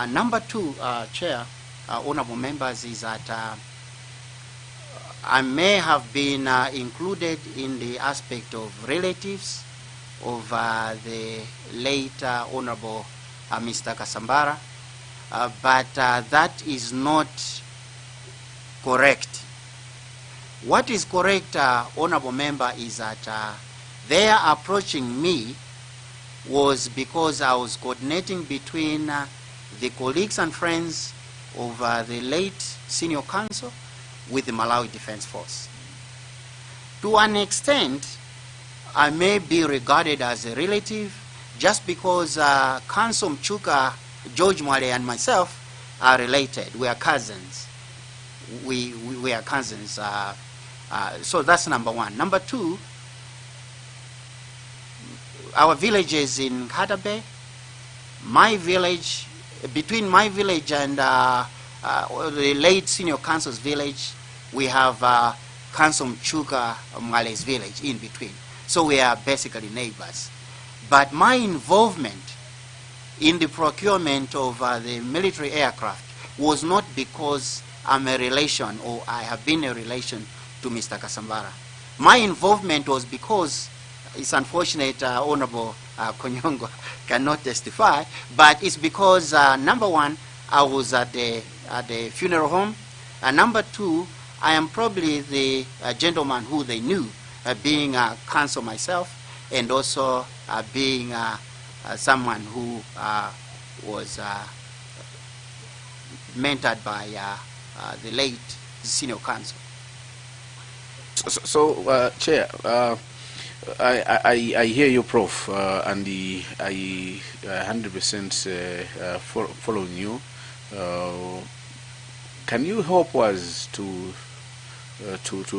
Q: Number two, Chair, Honorable Members, is that I may have been included in the aspect of relatives of the late Honorable Mr. Kasambara. But that is not correct. What is correct, Honorable Member, is that their approaching me was because I was coordinating between the colleagues and friends of the late Senior Counsel with the Malawi Defense Force. To an extent, I may be regarded as a relative just because Counsel Mchuka, George Mwale, and myself are related. We are cousins. We are cousins. So that's number one. Number two, our villages in Katabe, my village, between my village and the late Senior Counsel's village, we have Counsel Mchuka Mwale's village in between. So we are basically neighbors. But my involvement in the procurement of the military aircraft was not because I'm a relation or I have been a relation to Mr. Kasambara. My involvement was because, it's unfortunate Honorable Konyongo cannot testify, but it's because number one, I was at the funeral home, and number two, I am probably the gentleman who they knew, being a counsel myself, and also being someone who was mentored by the late Senior Counsel.
E: So, Chair, I hear you, Prof, and I 100% following you. Can you help us to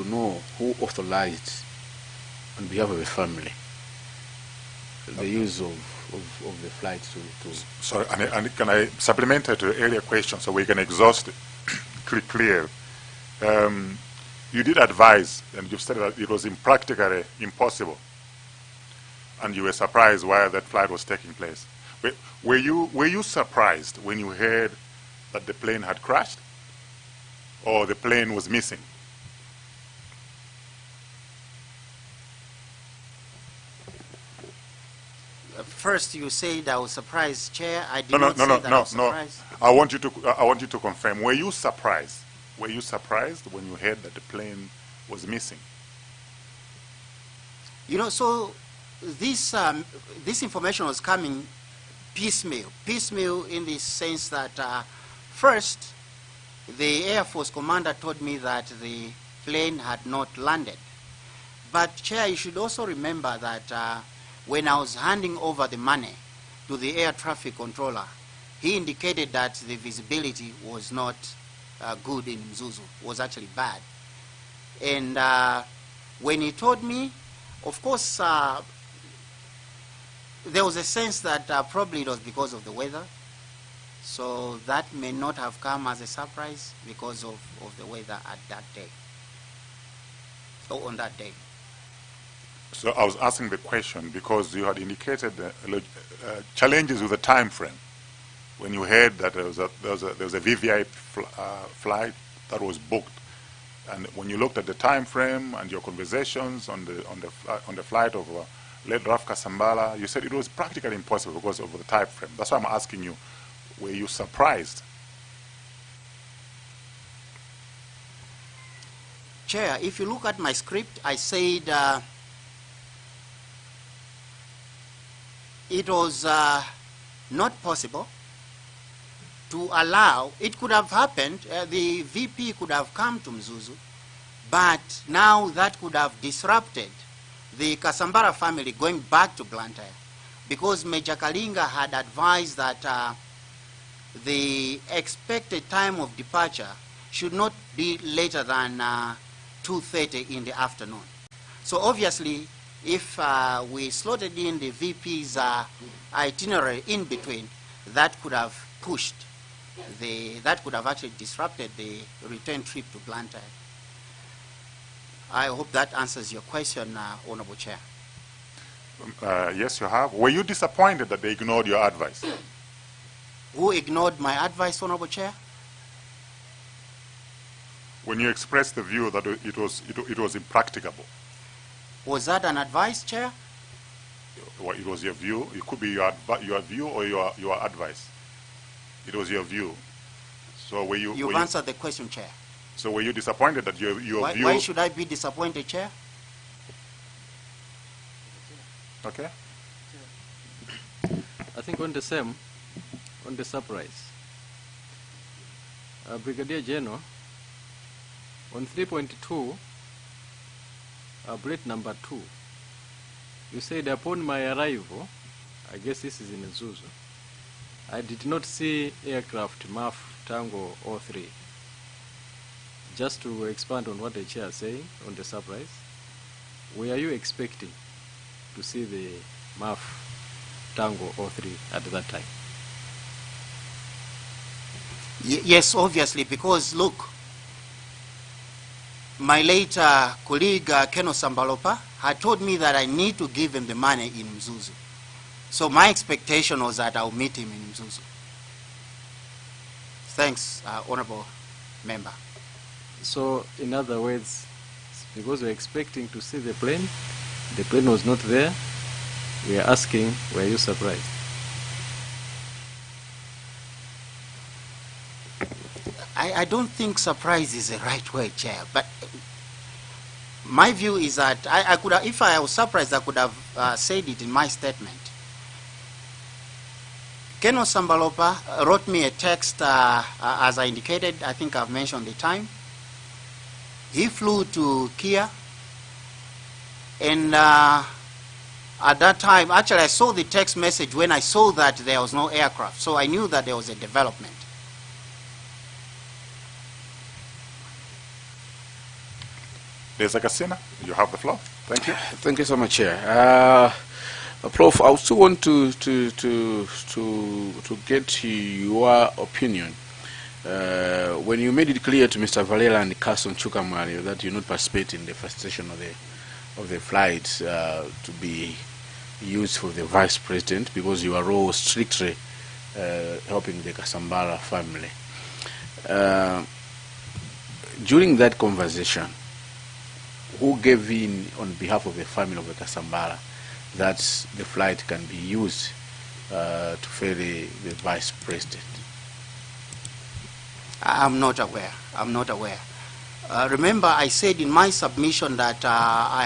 E: know who authorized, on behalf of the family, the use of the flight to...
B: Sorry, and can I supplement to the earlier question so we can exhaust it clear? You did advise, and you've said that it was practically impossible, and you were surprised while that flight was taking place. Were you surprised when you heard that the plane had crashed, or the plane was missing?
Q: First, you said I was surprised, Chair. I did not say that I was surprised.
B: I want you to confirm. Were you surprised? Were you surprised when you heard that the plane was missing?
Q: You know, so this information was coming piecemeal. Piecemeal in the sense that first, the Air Force commander told me that the plane had not landed. But Chair, you should also remember that when I was handing over the money to the air traffic controller, he indicated that the visibility was not good in Mzuzu, was actually bad. And when he told me, of course, there was a sense that probably it was because of the weather. So that may not have come as a surprise because of the weather at that day. So on that day.
B: So I was asking the question because you had indicated challenges with the time frame. When you heard that there was a VVI flight that was booked, and when you looked at the time frame and your conversations on the flight of late Raf Kasambala, you said it was practically impossible because of the time frame. That's why I'm asking you, were you surprised?
Q: Chair, if you look at my script, I said it was not possible to allow, it could have happened, the VP could have come to Mzuzu, but now that could have disrupted the Kasambara family going back to Blantyre, because Major Kalinga had advised that the expected time of departure should not be later than 2:30 in the afternoon. So obviously, if we slotted in the VP's itinerary in between, that could have pushed that could have actually disrupted the return trip to Blantyre. I hope that answers your question, Honorable Chair.
B: Yes, you have. Were you disappointed that they ignored your advice?
Q: Who ignored my advice, Honorable Chair?
B: When you expressed the view that it was impracticable.
Q: Was that an advice, Chair?
B: Well, it was your view. It could be your view or your advice. It was your view. So were you?
Q: You've answered the question, Chair.
B: So were you disappointed that your view?
Q: Why should I be disappointed, Chair?
B: Okay.
I: I think on the surprise, Brigadier General, on 3.2, bullet number 2, you said upon my arrival, I guess this is in Mzuzu, I did not see aircraft MAF Tango 03. Just to expand on what the chair is saying on the surprise, were you expecting to see the MAF Tango 03 at that time?
Q: Yes, obviously, because look, my late colleague Keno Sambalopa had told me that I need to give him the money in Mzuzu. So my expectation was that I'll meet him in Mzuzu. Thanks, Honorable Member.
I: So, in other words, because we're expecting to see the plane was not there, we are asking, were you surprised?
Q: I don't think surprise is the right word, Chair, but my view is that I could have, if I was surprised, I could have said it in my statement. Keno Sambalopa wrote me a text, as I indicated. I think I've mentioned the time. He flew to Kia, and at that time, actually I saw the text message when I saw that there was no aircraft, so I knew that there was a development.
B: There's a Casina. You have the floor. Thank you.
E: Thank you so much, Chair. Prof, I also want to get your opinion. When you made it clear to Mr. Valera and Carson Chukamari that you not participate in the first session of the flight to be used for the Vice President because your role was strictly helping the Kasambara family. During that conversation, who gave in on behalf of the family of the Kasambara that the flight can be used to ferry the Vice President?
Q: I'm not aware. I'm not aware. Remember, I said in my submission that I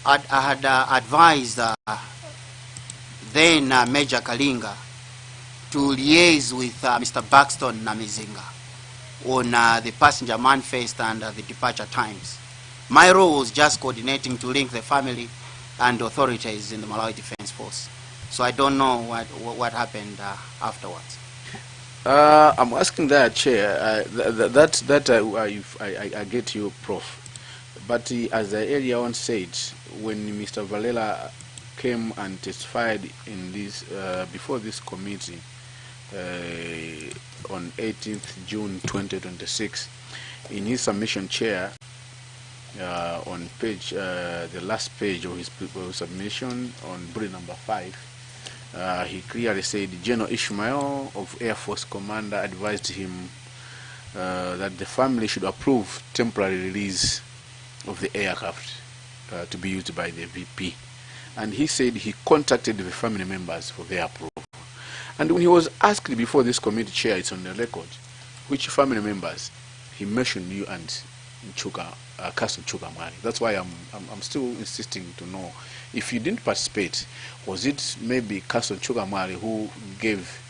Q: had advised then Major Kalinga to liaise with Mr. Buxton Namizinga on the passenger manifest and the departure times. My role was just coordinating to link the family and authorities in the Malawi Defense Force. So I don't know what happened afterwards.
E: I'm asking that, Chair. I get you, Prof. But as I earlier on said, when Mr. Valela came and testified in this before this committee on 18th June 2026, in his submission, Chair, on page the last page of his submission on bullet number 5, he clearly said General Ishmael of Air Force Commander advised him that the family should approve temporary release of the aircraft to be used by the VP. And he said he contacted the family members for their approval. And when he was asked before this committee, Chair, it's on the record, which family members, he mentioned you and Castle Chikangawa. That's why I'm still insisting to know if you didn't participate. Was it maybe Castle Chikangawa who gave?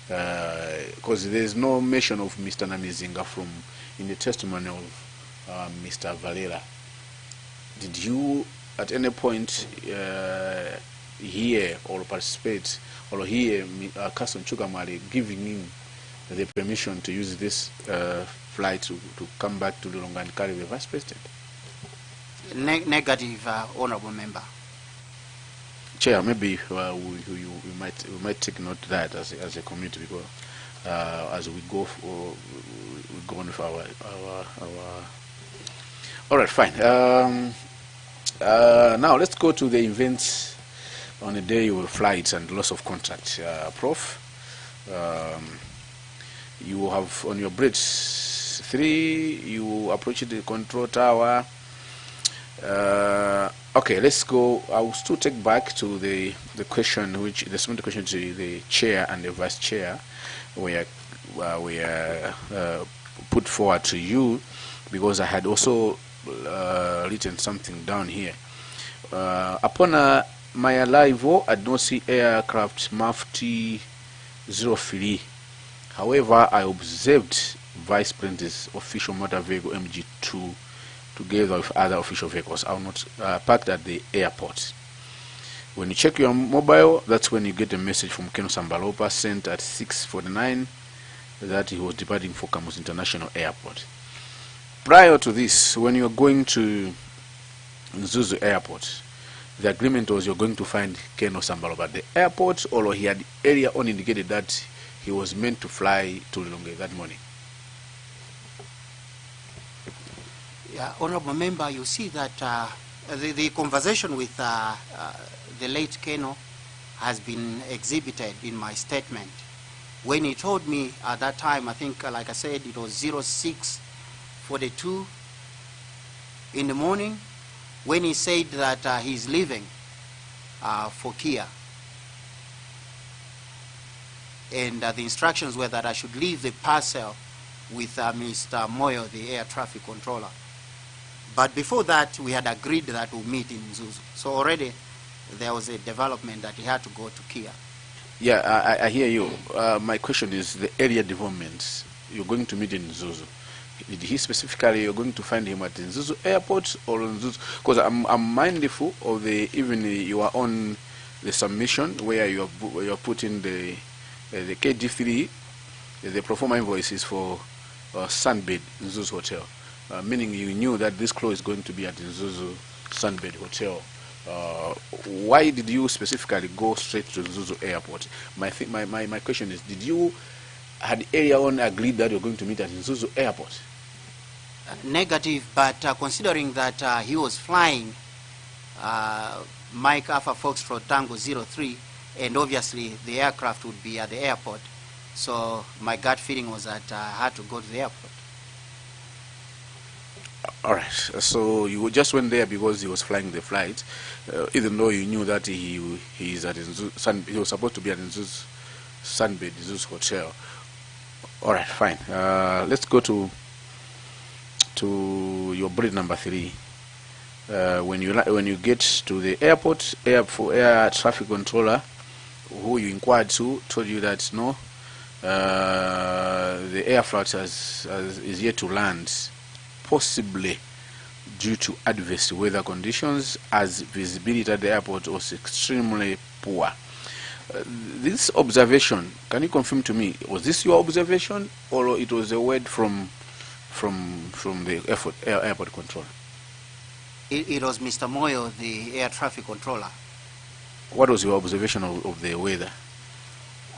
E: Because there's no mention of Mr. Namizinga in the testimony of Mr. Valera. Did you at any point hear or participate or hear Castle Chikangawa giving him the permission to use this flight to come back to Lilongwe and carry the Vice President?
Q: Negative, Honorable Member.
E: Chair, maybe we might take note of that as a committee, because as we go on with our all right, fine. Now let's go to the events on the day of flights and loss of contract. Prof, you have on your bridge 3, you approached the control tower. Okay, let's go. I will still take back to the question, the second question to the chair and the vice chair, where we put forward to you, because I had also written something down here. Upon my arrival, I did not see aircraft MAF T03. However, I observed Vice President's official motor vehicle MG2 together with other official vehicles are not parked at the airport. When you check your mobile, that's when you get a message from Ken Sambalopa sent at 6:49 that he was departing for Kamuzu International Airport. Prior to this, when you are going to Zuzu Airport, the agreement was you're going to find Ken Sambalopa at the airport, or he had earlier on indicated that he was meant to fly to Lilongwe that morning.
Q: Yeah, Honorable Member, you see that the conversation with the late Keno has been exhibited in my statement. When he told me at that time, I think, like I said, it was 06:42 in the morning, when he said that he's leaving for Kia. And the instructions were that I should leave the parcel with Mr. Moyo, the air traffic controller. But before that, we had agreed that we'll meet in Zuzu. So already there was a development that he had to go to Kia.
E: Yeah, I hear you. My question is the area developments. You're going to meet in Zuzu. Did he specifically, you're going to find him at the Zuzu airport or in Zuzu? Because I'm mindful of even you are on the submission where you are putting the KD3, the pro forma invoices for Sunbed in Zuzu Hotel. Meaning you knew that this clause is going to be at the Zuzu Sunbed Hotel. Why did you specifically go straight to Zuzu Airport? My question is, did you had earlier on agreed that you're going to meet at Zuzu Airport?
Q: Negative, but considering that he was flying Mike Alpha Foxtrot Tango 03, and obviously the aircraft would be at the airport, so my gut feeling was that I had to go to the airport.
E: All right, so you just went there because he was flying the flight, even though you knew that he is at he was supposed to be at Zuzu Sunbed, Zuzu Hotel. All right, fine. Let's go to your bridge number 3. When you get to the airport, air traffic controller who you inquired to told you that no, the aircraft is yet to land, possibly due to adverse weather conditions, as visibility at the airport was extremely poor. This observation, can you confirm to me, was this your observation or it was a word from the airport controller?
Q: It was Mr. Moyo, the air traffic controller.
E: What was your observation of the weather?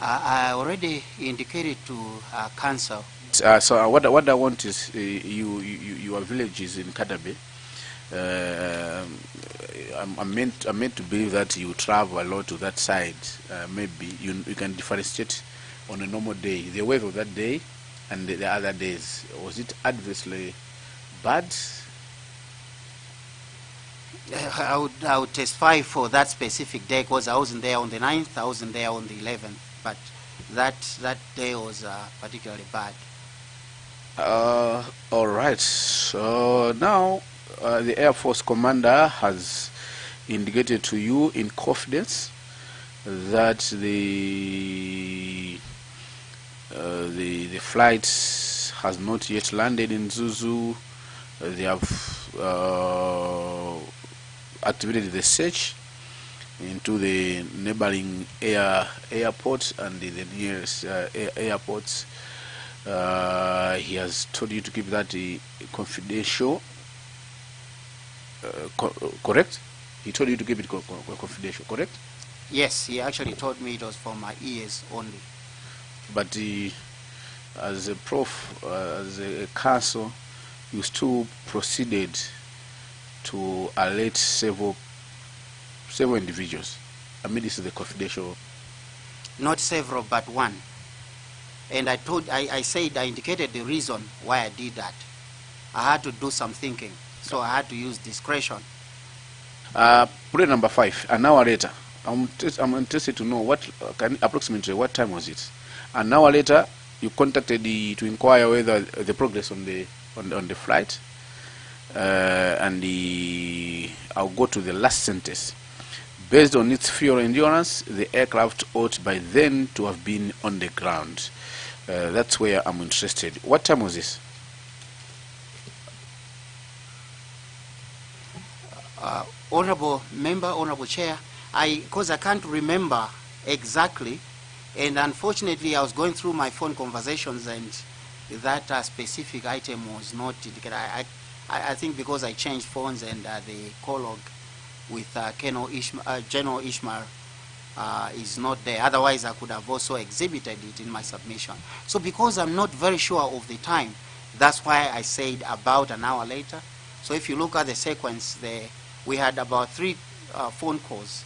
Q: I already indicated to council.
E: So what I want is your village is in Kadabe. I'm meant to believe that you travel a lot to that side. Maybe you can differentiate on a normal day the weather of that day and the other days. Was it adversely bad?
Q: I would testify for that specific day because I wasn't there on the 9th, I wasn't there on the 11th, but that day was particularly bad.
E: All right. So now the Air Force commander has indicated to you in confidence that the flight has not yet landed in Zuzu. They have activated the search into the neighboring airports and the nearest airports. He has told you to keep that confidential. Correct? He told you to keep it confidential, correct?
Q: Yes, he actually told me it was for my ears only.
E: But as a prof, as a council, you still proceeded to alert several individuals. I mean, this is the confidential.
Q: Not several, but one. And I said, I indicated the reason why I did that. I had to do some thinking, so I had to use discretion.
E: Bullet number 5, an hour later. I'm interested to know approximately what time was it. An hour later, you contacted to inquire whether the progress on the flight. I'll go to the last sentence. Based on its fuel endurance, the aircraft ought by then to have been on the ground. That's where I'm interested. What time was this?
Q: Honorable Member, Honorable Chair, because I can't remember exactly, and unfortunately I was going through my phone conversations and that specific item was not indicated. I think because I changed phones and the call log with General Ishmael is not there. Otherwise, I could have also exhibited it in my submission. So because I'm not very sure of the time, that's why I said about an hour later. So if you look at the sequence there, we had about 3 phone calls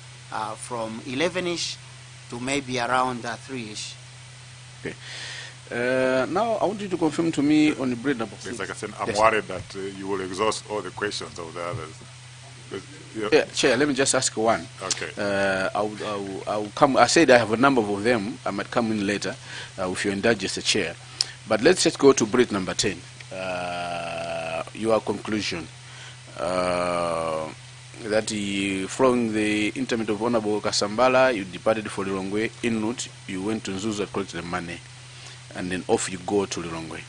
Q: from 11-ish to maybe around 3-ish.
E: Okay. Now, I want you to confirm to me on the bread number 6.
B: Like I said, I'm worried that you will exhaust all the questions of the others.
E: Yeah, Chair, let me just ask one.
B: Okay.
E: I'll come. I said I have a number of them. I might come in later if you indulge as a chair. But let's just go to bread number 10. Your conclusion. That following the interment of Honorable Kasambala, you departed for Lilongwe. En route, you went to Nzuzu and collected the money. And then off you go to Lilongwe.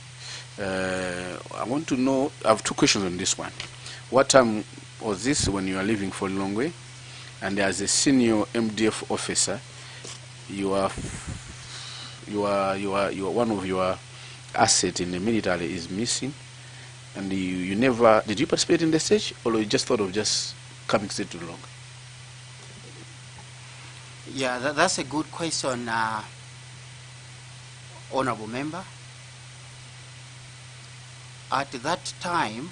E: I want to know, I have 2 questions on this one. What time was this when you are leaving for Lilongwe? And as a senior MDF officer, you are one of your assets in the military is missing, and you never did you participate in the search, or you just thought of just coming straight to Lilongwe?
Q: Yeah, that's a good question, Honorable Member. At that time,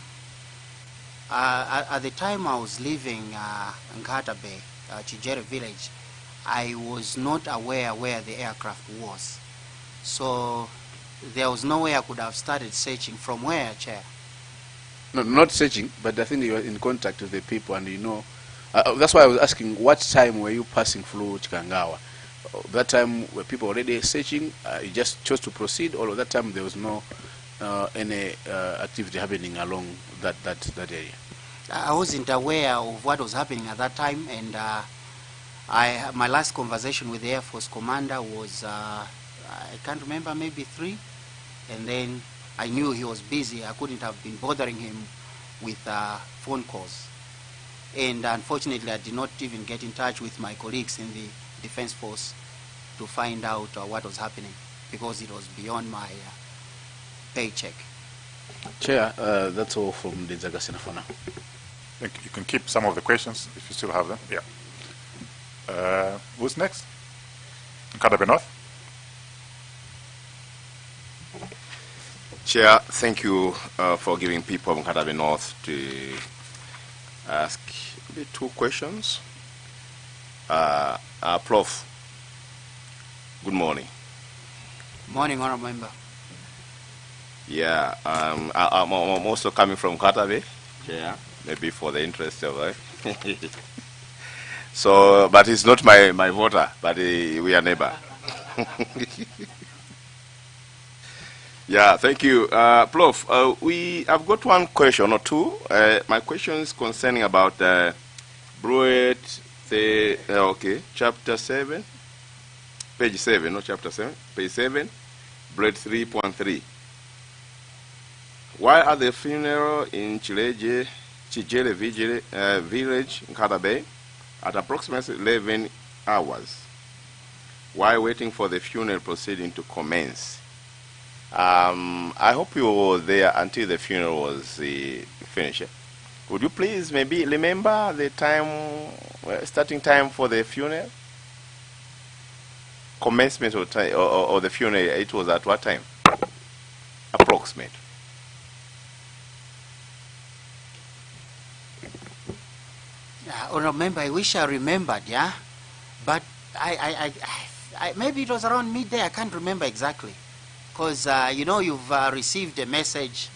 Q: at the time I was leaving Nkatabe, Chijere village, I was not aware where the aircraft was. So there was no way I could have started searching. From where, Chair?
E: No, not searching, but I think you were in contact with the people, and you know. That's why I was asking, what time were you passing through Chikangawa? That time were people already searching? You just chose to proceed, or at that time there was no any activity happening along that area?
Q: I wasn't aware of what was happening at that time, and My last conversation with the Air Force commander was, I can't remember, maybe 3. And then I knew he was busy. I couldn't have been bothering him with phone calls. And unfortunately, I did not even get in touch with my colleagues in the Defense Force to find out what was happening, because it was beyond my paycheck.
E: Chair, that's all from the Zagasina for now.
B: You can keep some of the questions if you still have them. Yeah. Who's next? Nkatabe North.
F: Chair, thank you for giving people of Nkatabe North to ask maybe 2 questions. Prof, good morning.
Q: Morning, Honourable Member.
F: Yeah, I'm also coming from Nkatabe, Chair, maybe for the interest of so, but it's not my voter, but we are neighbor. Yeah, thank you. Prof, I've got 1 question or 2. My question is concerning about Bruet, chapter 7, page 7, not chapter 7, page 7, Bruet 3.3. Why are the funeral in Chijele village in Nkatabe at approximately 11 hours? Why waiting for the funeral proceeding to commence? I hope you were there until the funeral was finished. Would you please maybe remember the time, starting time for the funeral? Commencement of time, or the funeral, it was at what time? Approximate.
Q: Honourable Member, I wish I remembered, yeah? But I maybe it was around midday, I can't remember exactly. Because, you know, you've received a message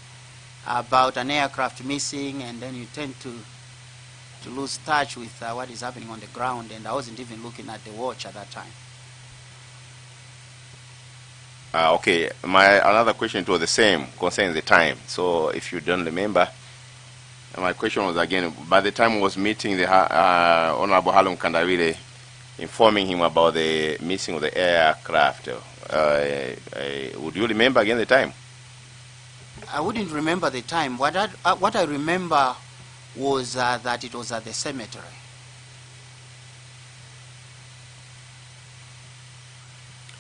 Q: about an aircraft missing, and then you tend to lose touch with what is happening on the ground, and I wasn't even looking at the watch at that time.
F: Okay, another question was the same, concerning the time. So if you don't remember, my question was again, by the time I was meeting the Honorable Halum Kandawile, informing him about the missing of the aircraft, would you remember again the time?
Q: I wouldn't remember the time. What I remember was that it was at the cemetery.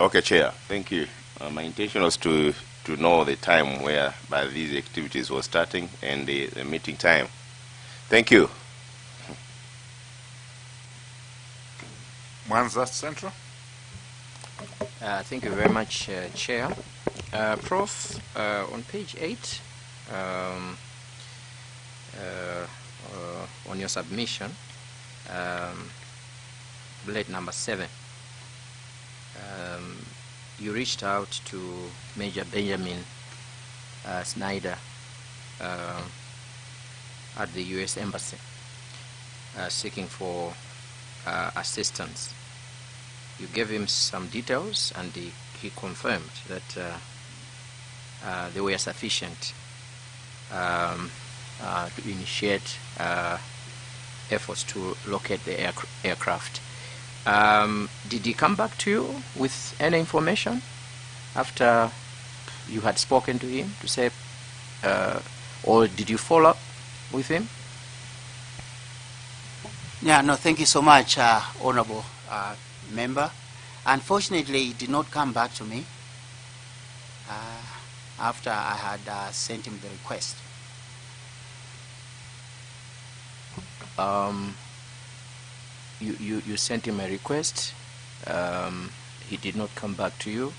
F: Okay, Chair. Thank you. My intention was to know the time where by these activities was starting and the meeting time. Thank you.
B: Mwanza Central.
R: Thank you very much, Chair. Prof, on page 8, on your submission, bullet number 7, you reached out to Major Benjamin Snyder at the U.S. Embassy seeking for assistance. You gave him some details, and he confirmed that they were sufficient to initiate efforts to locate the aircraft. Did he come back to you with any information after you had spoken to him to say, or did you follow up with him?
Q: Yeah, no, thank you so much, Honorable Member. Unfortunately, he did not come back to me after I had sent him the request.
R: You sent him a request. He did not come back to you,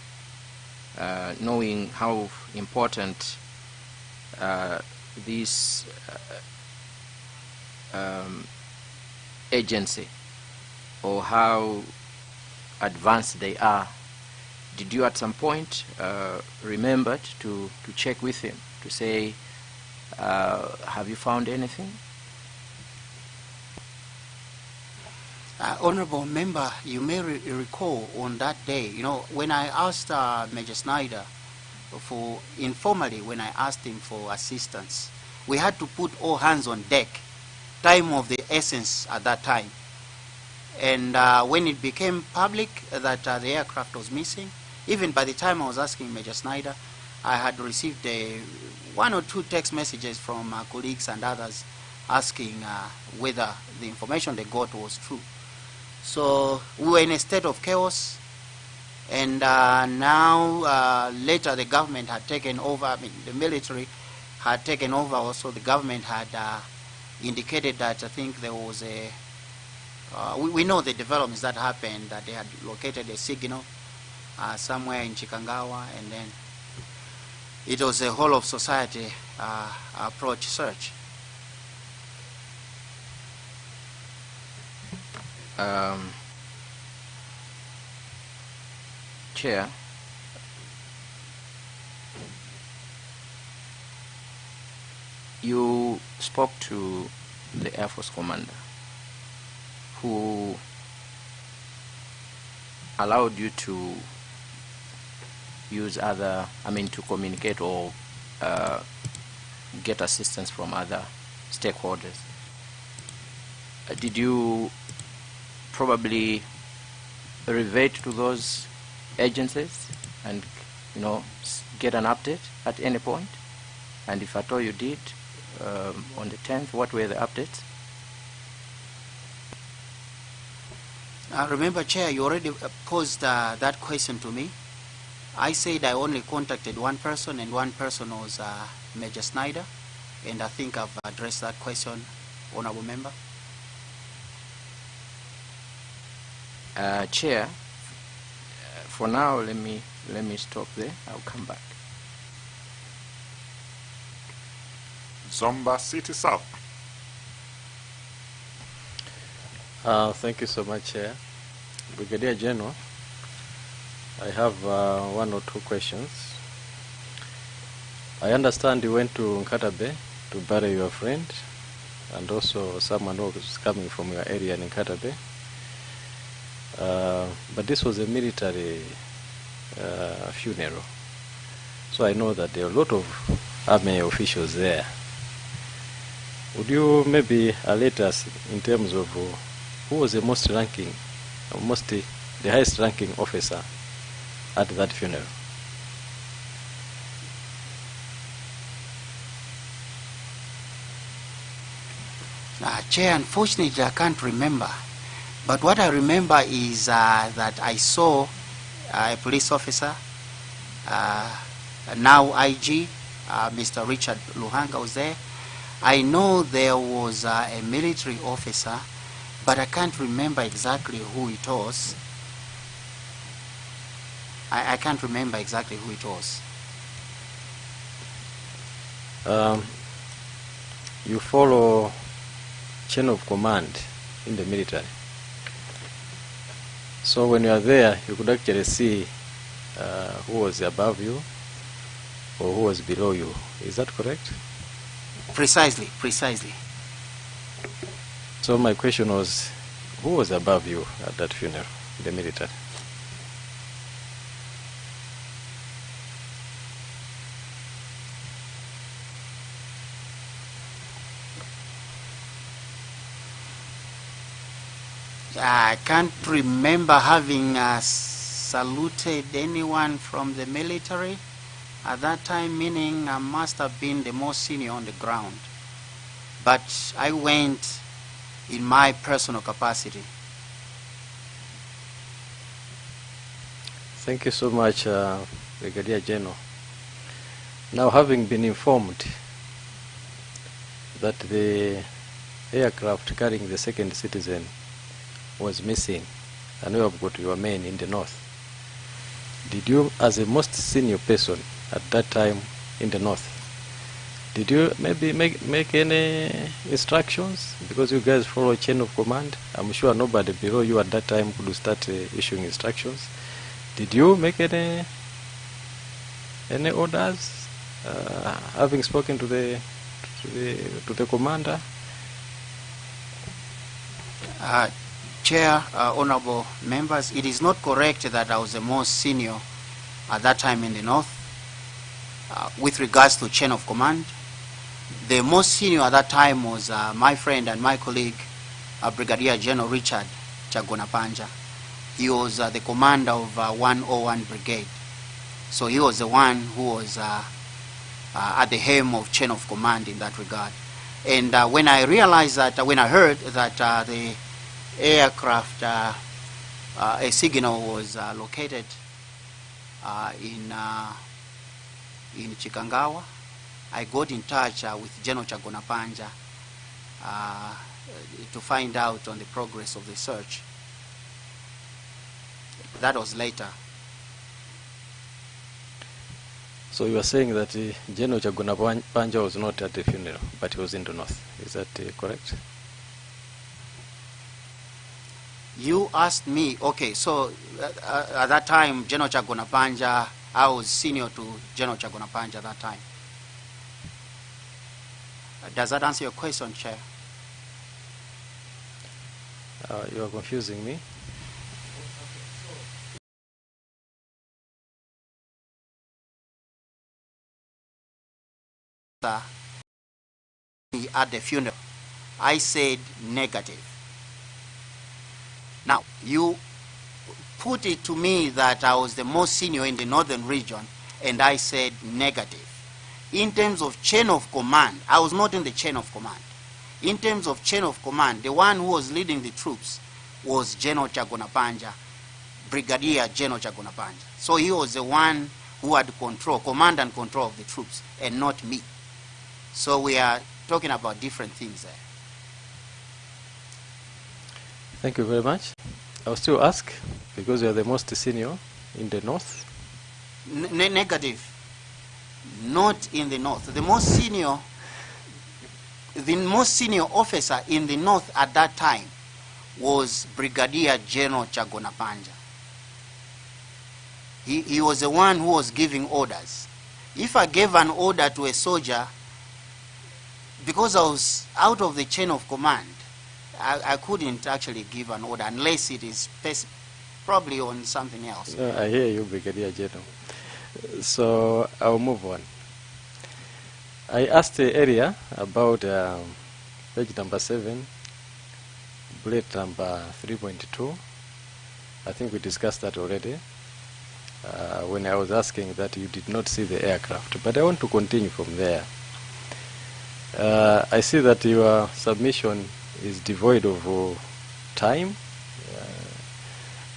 R: knowing how important this agency, or how advanced they are. Did you at some point remembered to check with him to say, have you found anything?
Q: Honorable Member, you may recall on that day, you know, when I asked Major Snyder informally, when I asked him for assistance, we had to put all hands on deck. Time of the essence at that time. And when it became public that the aircraft was missing, even by the time I was asking Major Snyder, I had received one or two text messages from colleagues and others asking whether the information they got was true. So we were in a state of chaos, and now later the government had taken over. I mean, the military had taken over. Also, the government had indicated that I think there was a. We know the developments that happened, that they had located a signal somewhere in Chikangawa, and then it was a whole of society approach search.
R: Chair, you spoke to the Air Force commander who allowed you to use other, to communicate or get assistance from other stakeholders. Did you probably revert to those agencies and, get an update at any point? And if at all you did, on the 10th, what were the updates?
Q: Remember, Chair, you already posed that question to me. I said I only contacted one person, and one person was Major Snyder, and I think I've addressed that question, Honorable Member.
R: Chair, for now, let me stop there. I'll come back.
B: Zomba City South.
I: Thank you so much, Chair. Brigadier General, I have one or two questions. I understand you went to Nkatabe to bury your friend, and also someone who was coming from your area in Nkatabe. But this was a military funeral. So I know that there are a lot of army officials there. Would you maybe alert us in terms of who was the the highest ranking officer at that funeral?
Q: Chair, unfortunately I can't remember. But what I remember is that I saw a police officer, now IG, Mr. Richard Luhanga was there. I know there was a military officer, but I can't remember exactly who it was. I can't remember exactly who it was.
I: You follow chain of command in the military. So when you are there, you could actually see who was above you or who was below you. Is that correct?
Q: Precisely, precisely.
I: So my question was, who was above you at that funeral, the military?
Q: I can't remember having saluted anyone from the military at that time, meaning I must have been the most senior on the ground. But I went in my personal capacity.
I: Thank you so much, Brigadier General. Now, having been informed that the aircraft carrying the second citizen was missing, and you have got your men in the north, did you, as a most senior person at that time in the north, did you maybe make any instructions? Because you guys follow a chain of command. I'm sure nobody below you at that time could start issuing instructions. Did you make any orders, having spoken to the commander?
Q: Chair, honorable members, it is not correct that I was the most senior at that time in the north. With regards to chain of command, the most senior at that time was my friend and my colleague, Brigadier General Richard Chagonapanja. He was the commander of 101 Brigade. So he was the one who was at the helm of chain of command in that regard. And when I realized that, when I heard that the aircraft, a signal was located in Chikangawa, I got in touch with General Chagonapanja to find out on the progress of the search. That was later.
I: So you are saying that General Chagonapanja was not at the funeral, but he was in the north. Is that correct?
Q: You asked me, okay, so at that time, General Chagonapanja, I was senior to General Chagonapanja at that time. Does that answer your question, Chair?
I: You are confusing me.
Q: At the funeral, I said negative. Now, you put it to me that I was the most senior in the northern region, and I said negative. In terms of chain of command, I was not in the chain of command. In terms of chain of command, the one who was leading the troops was General Chagonapanja, Brigadier General Chagonapanja. So he was the one who had control, command and control of the troops, and not me. So we are talking about different things there.
I: Thank you very much. I'll still ask, because you are the most senior in the north.
Q: Negative. Not in the north. The most senior officer in the north at that time was Brigadier General Chagonapanja. He was the one who was giving orders. If I gave an order to a soldier, because I was out of the chain of command, I couldn't actually give an order unless it is probably on something else.
I: No, I hear you, Brigadier General. So I'll move on. I asked earlier about page number 7, bullet number 3.2. I think we discussed that already when I was asking that you did not see the aircraft. But I want to continue from there. I see that your submission is devoid of time.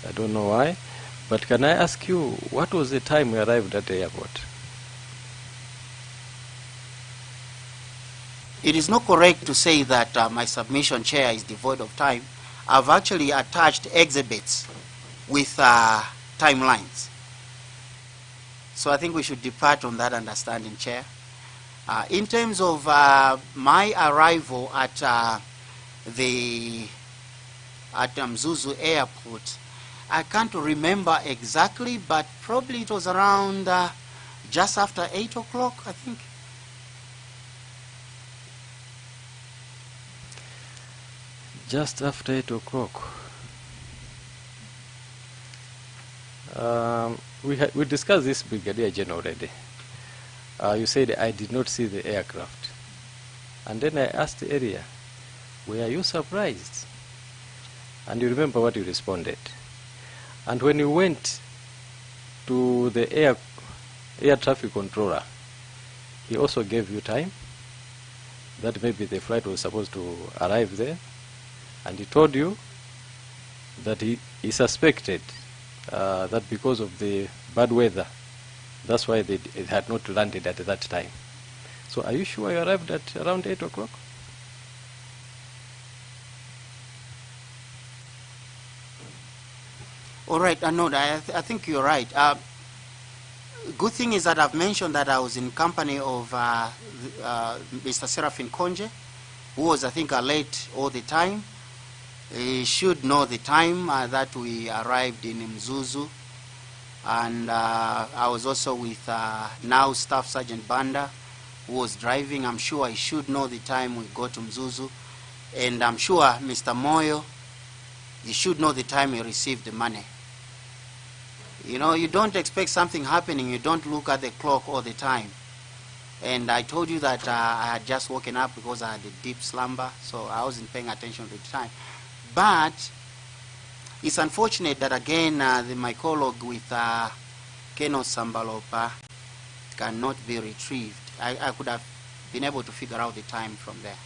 I: I don't know why. But can I ask you, what was the time you arrived at the airport?
Q: It is not correct to say that my submission, Chair, is devoid of time. I've actually attached exhibits with timelines. So I think we should depart on that understanding, Chair. In terms of my arrival at Mzuzu Airport, I can't remember exactly, but probably it was around just after 8 o'clock, I think.
I: Just after 8 o'clock. We discussed this, Brigadier General, already. You said I did not see the aircraft. And then I asked earlier, were you surprised? And you remember what you responded. And when you went to the air traffic controller, he also gave you time that maybe the flight was supposed to arrive there. And he told you that he suspected that because of the bad weather, that's why it had not landed at that time. So are you sure you arrived at around 8 o'clock?
Q: All right, no, I think you're right. Good thing is that I've mentioned that I was in company of Mr. Serafin Konje, who was, I think, late all the time. He should know the time that we arrived in Mzuzu. And I was also with now Staff Sergeant Banda, who was driving. I'm sure he should know the time we got to Mzuzu. And I'm sure Mr. Moyo, he should know the time he received the money. You know, you don't expect something happening, you don't look at the clock all the time. And I told you that I had just woken up because I had a deep slumber, so I wasn't paying attention to the time. But It's unfortunate that again my colleague with Keno Sambalopa cannot be retrieved. I could have been able to figure out the time from there.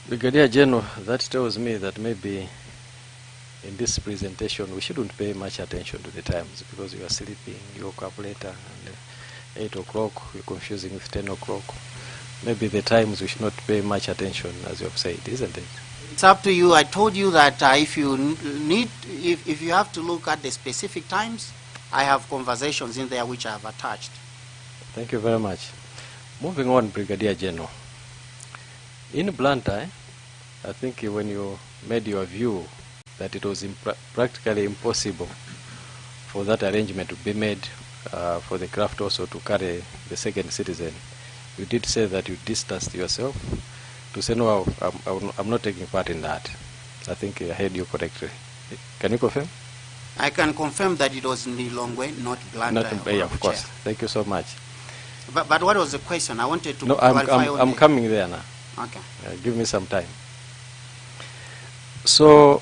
I: Brigadier General, that tells me that maybe in this presentation we shouldn't pay much attention to the times because you are sleeping, you woke up later, and 8 o'clock, you're confusing with 10 o'clock. Maybe the times we should not pay much attention, as you have said, isn't it?
Q: It's up to you. I told you that if you have to look at the specific times, I have conversations in there which I have attached.
I: Thank you very much. Moving on, Brigadier General. In Blantyre, I think when you made your view that it was practically impossible for that arrangement to be made for the craft also to carry the second citizen, you did say that you distanced yourself to say, no, I'm not taking part in that. I think I heard you correctly. Can you confirm?
Q: I can confirm that it was Nilongwe, not Blantyre.
I: Yeah, of course. Thank you so much.
Q: But what was the question? I wanted to
I: clarify. I'm coming there now.
Q: Okay.
I: Give me some time. So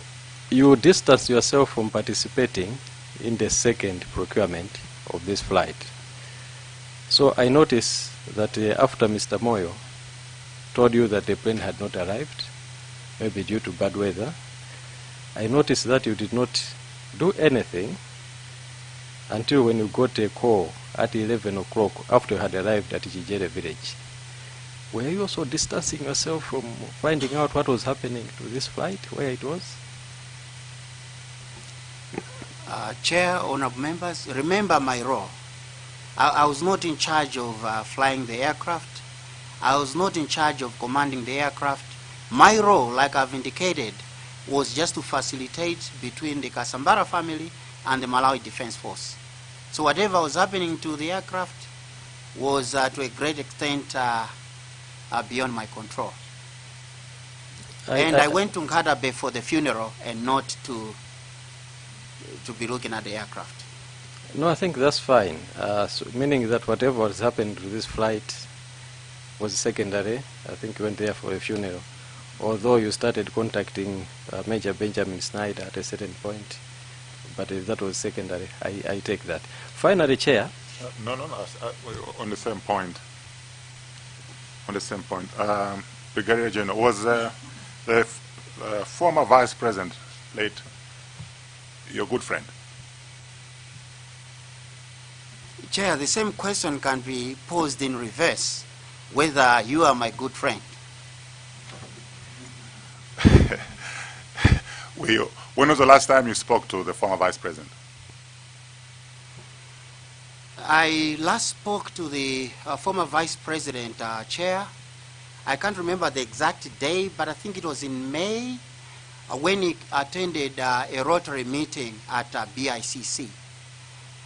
I: you distanced yourself from participating in the second procurement of this flight. So I noticed that after Mr. Moyo told you that the plane had not arrived, maybe due to bad weather, I noticed that you did not do anything until when you got a call at 11 o'clock after you had arrived at Jijere village. Were you also distancing yourself from finding out what was happening to this flight, where it was?
Q: Chair, honorable members, remember my role. I was not in charge of flying the aircraft. I was not in charge of commanding the aircraft. My role, like I've indicated, was just to facilitate between the Kasambara family and the Malawi Defense Force. So whatever was happening to the aircraft was to a great extent beyond my control. I went to Nkadabe for the funeral and not to be looking at the aircraft.
I: No, I think that's fine. So meaning that whatever has happened to this flight was secondary. I think you went there for a funeral. Although you started contacting Major Benjamin Snyder at a certain point, but if that was secondary, I take that. Finally, Chair.
B: No. On the same point. Brigadier General, was the former Vice President, late, your good friend?
Q: Chair, the same question can be posed in reverse, whether you are my good friend.
B: When was the last time you spoke to the former Vice President?
Q: I last spoke to the former Vice President, Chair. I can't remember the exact day, but I think it was in May when he attended a Rotary meeting at BICC.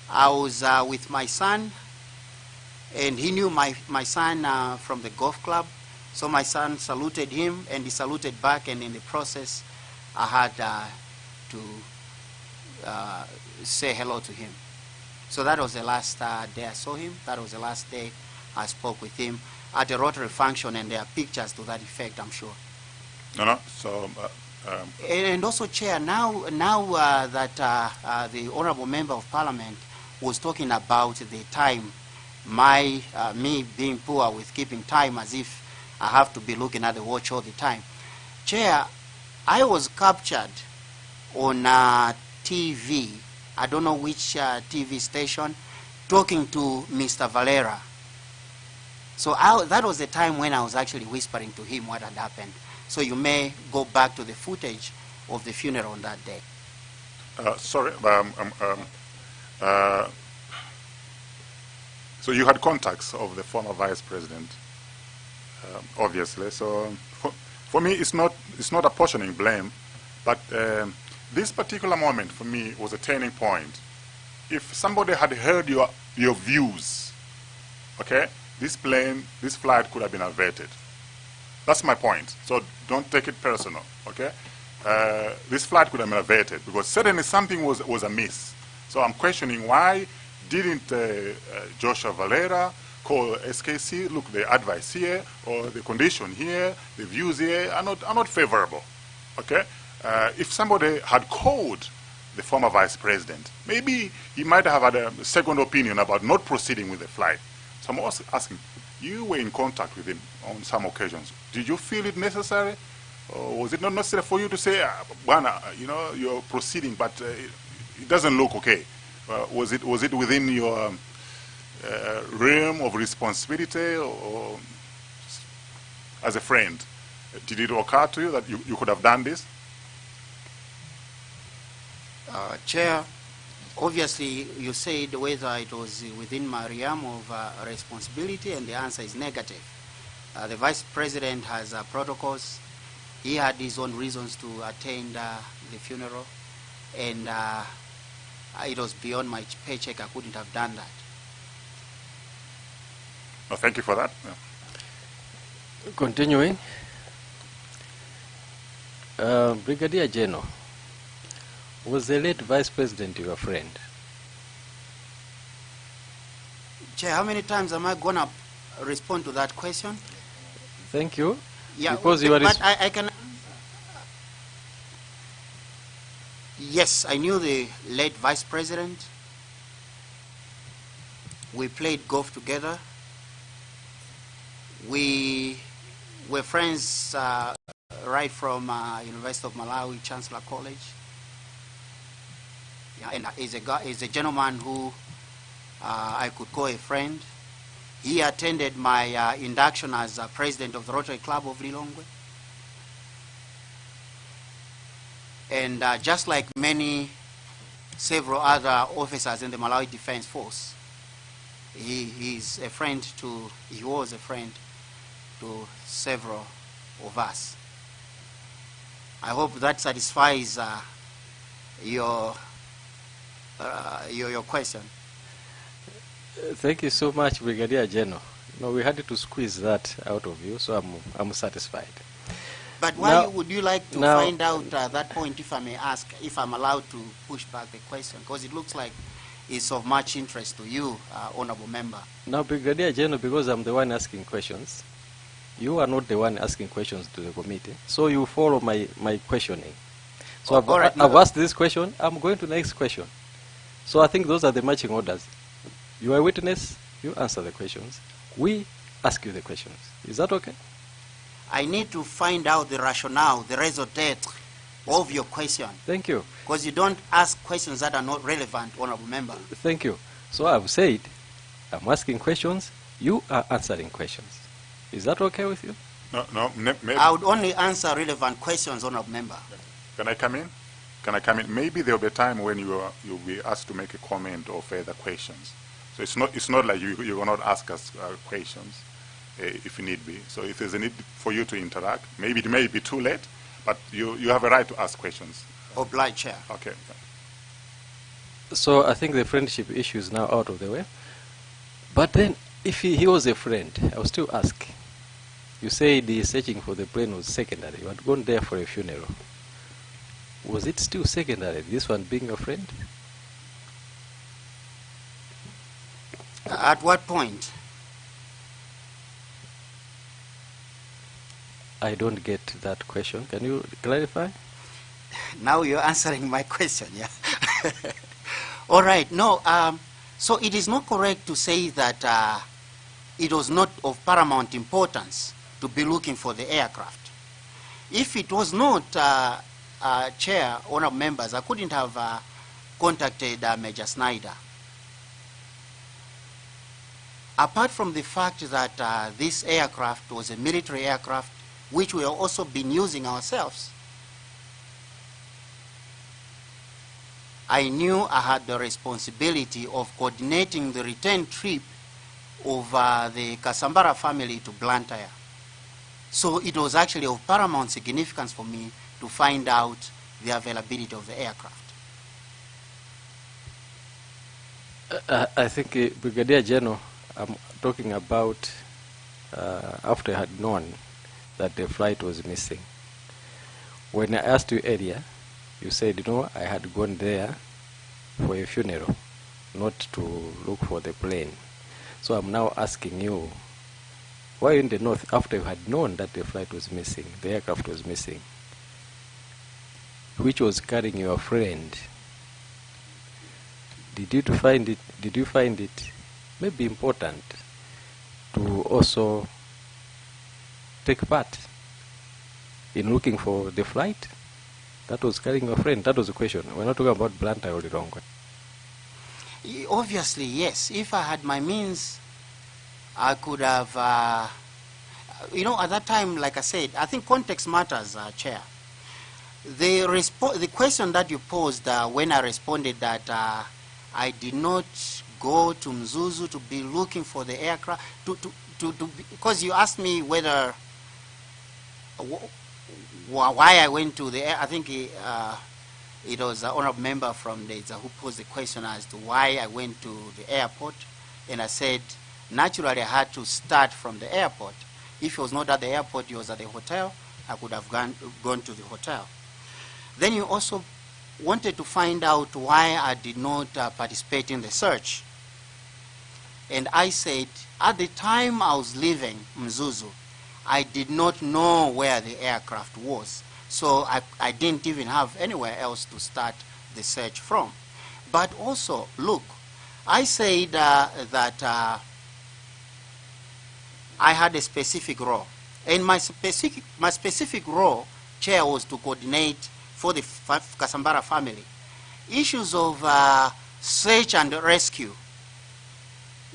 Q: I was with my son, and he knew my son from the golf club. So my son saluted him, and he saluted back, and in the process, I had to say hello to him. So that was the last day I saw him. That was the last day I spoke with him at a Rotary function, and there are pictures to that effect, I'm sure.
B: No. So.
Q: And also, Chair, now that the Honourable Member of Parliament was talking about the time, me being poor with keeping time as if I have to be looking at the watch all the time. Chair, I was captured on TV, I don't know which TV station, talking to Mr. Valera. So that was the time when I was actually whispering to him what had happened. So you may go back to the footage of the funeral on that day.
B: Sorry, so you had contacts of the former Vice President, obviously. So for me, it's not apportioning blame, but this particular moment for me was a turning point. If somebody had heard your views, okay, this flight could have been averted. That's my point. So don't take it personal, okay? This flight could have been averted because certainly something was amiss. So I'm questioning why didn't Joshua Valera call SKC? Look, the advice here or the condition here, the views here are not favorable, okay? if somebody had called the former vice president, maybe he might have had a second opinion about not proceeding with the flight. So I'm also asking, you were in contact with him on some occasions. Did you feel it necessary? Or was it not necessary for you to say, Bwana, you know, you're proceeding, but it doesn't look okay? Was it within your realm of responsibility, or as a friend, did it occur to you that you could have done this?
Q: Chair, obviously you said whether it was within my realm of responsibility, and the answer is negative. The Vice President has protocols. He had his own reasons to attend the funeral, and it was beyond my paycheck. I couldn't have done that.
B: Well, thank you for that. Yeah.
I: Continuing, Brigadier General, was the late Vice President your friend?
Q: Chair, how many times am I going to respond to that question?
I: Thank you.
Q: Yeah,
I: because you are
Q: but I can... Yes, I knew the late Vice President. We played golf together. We were friends right from University of Malawi, Chancellor College. Yeah, and he's a gentleman who I could call a friend. He attended my induction as president of the Rotary Club of Lilongwe. And just like several other officers in the Malawi Defense Force, he was a friend to several of us. I hope that satisfies your question.
I: Thank you so much, Brigadier General. No, we had to squeeze that out of you, so I'm satisfied.
Q: But why would you like to find out that point, if I may ask, if I'm allowed to push back the question? Because it looks like it's of much interest to you, Honorable Member.
I: Now, Brigadier General, because I'm the one asking questions, you are not the one asking questions to the committee, so you follow my questioning. So I've asked this question, I'm going to the next question. So I think those are the matching orders. You are a witness, you answer the questions. We ask you the questions. Is that okay?
Q: I need to find out the rationale, the raison d'etre of your question.
I: Thank you.
Q: Because you don't ask questions that are not relevant, Honorable Member.
I: Thank you. So I've said, I'm asking questions, you are answering questions. Is that okay with you?
B: No, maybe.
Q: I would only answer relevant questions, Honorable Member.
B: Can I come in? Can I come in? Maybe there will be a time when you'll be asked to make a comment or further questions. So it's not like you will not ask us questions if you need be. So if there's a need for you to interact, maybe it may be too late, but you have a right to ask questions.
Q: Obliged, Chair.
B: Okay.
I: So I think the friendship issue is now out of the way. But then, if he was a friend, I will still ask. You said the searching for the plane was secondary. You had gone there for a funeral. Was it still secondary, this one being your friend?
Q: At what point?
I: I don't get that question. Can you clarify?
Q: Now you're answering my question, yeah? All right. No, so it is not correct to say that it was not of paramount importance to be looking for the aircraft. If it was not, Chair, honorable members, I couldn't have contacted Major Snyder. Apart from the fact that this aircraft was a military aircraft, which we have also been using ourselves, I knew I had the responsibility of coordinating the return trip of the Kasambara family to Blantyre. So it was actually of paramount significance for me to find out the availability of the aircraft.
I: I think, Brigadier General, I'm talking about after I had known that the flight was missing. When I asked you earlier, you said, I had gone there for a funeral, not to look for the plane. So I'm now asking you, why in the north, after you had known that the flight was missing, the aircraft was missing? which was carrying your friend, did you find it maybe important to also take part in looking for the flight that was carrying your friend? That was the question. We're not talking about Blantyre or Lilongwe.
Q: Obviously, yes. If I had my means, I could have, you know, at that time, like I said, I think context matters, Chair. The question that you posed when I responded that I did not go to Mzuzu to be looking for the aircraft, because you asked me whether, why I went to the air, I think it was an honorable member from the who posed the question as to why I went to the airport, and I said, naturally I had to start from the airport. If he was not at the airport, he was at the hotel, I could have gone to the hotel. Then you also wanted to find out why I did not participate in the search. And I said, at the time I was leaving Mzuzu, I did not know where the aircraft was. So I didn't even have anywhere else to start the search from. But also, look, I said that I had a specific role. And my specific role, Chair, was to coordinate for the Kasambara family issues of search and rescue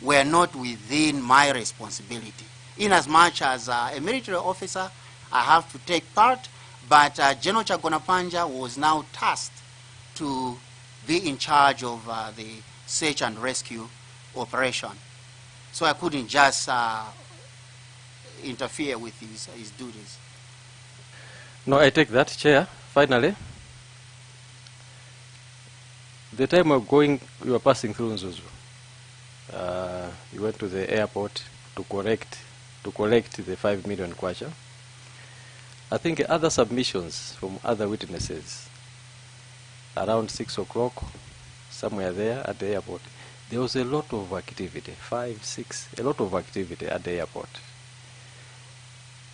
Q: were not within my responsibility. In as much as a military officer, I have to take part, but General Chikangawa was now tasked to be in charge of the search and rescue operation. So I couldn't just interfere with his duties.
I: No, I take that, Chair. Finally, the time of going, you were passing through Mzuzu. You went to the airport to collect the 5 million kwacha. I think other submissions from other witnesses, around 6 o'clock, somewhere there at the airport, there was a lot of activity, 5, 6, a lot of activity at the airport.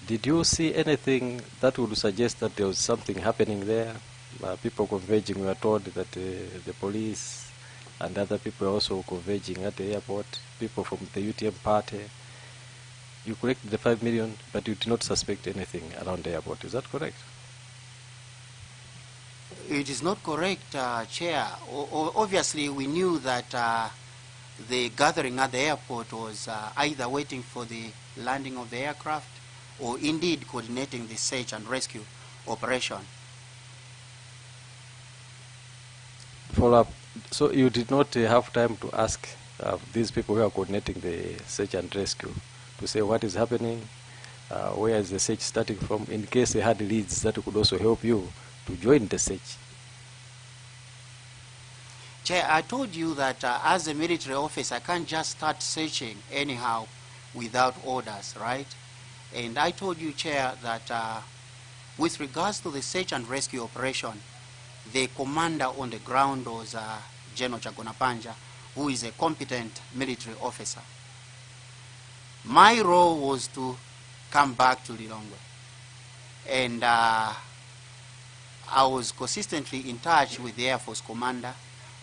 I: Did you see anything that would suggest that there was something happening there? People converging, we were told that the police and other people also converging at the airport, people from the UTM party. You collected the 5 million, but you did not suspect anything around the airport. Is that correct?
Q: It is not correct, Chair. Obviously, we knew that the gathering at the airport was either waiting for the landing of the aircraft or indeed coordinating the search and rescue operation.
I: Follow up. So you did not have time to ask these people who are coordinating the search and rescue to say what is happening, where is the search starting from, in case they had leads that could also help you to join the search?
Q: Chair, I told you that as a military officer, I can't just start searching anyhow without orders, right? And I told you, Chair, that with regards to the search and rescue operation, the commander on the ground was General Chikangawa, who is a competent military officer. My role was to come back to Lilongwe. And I was consistently in touch with the Air Force commander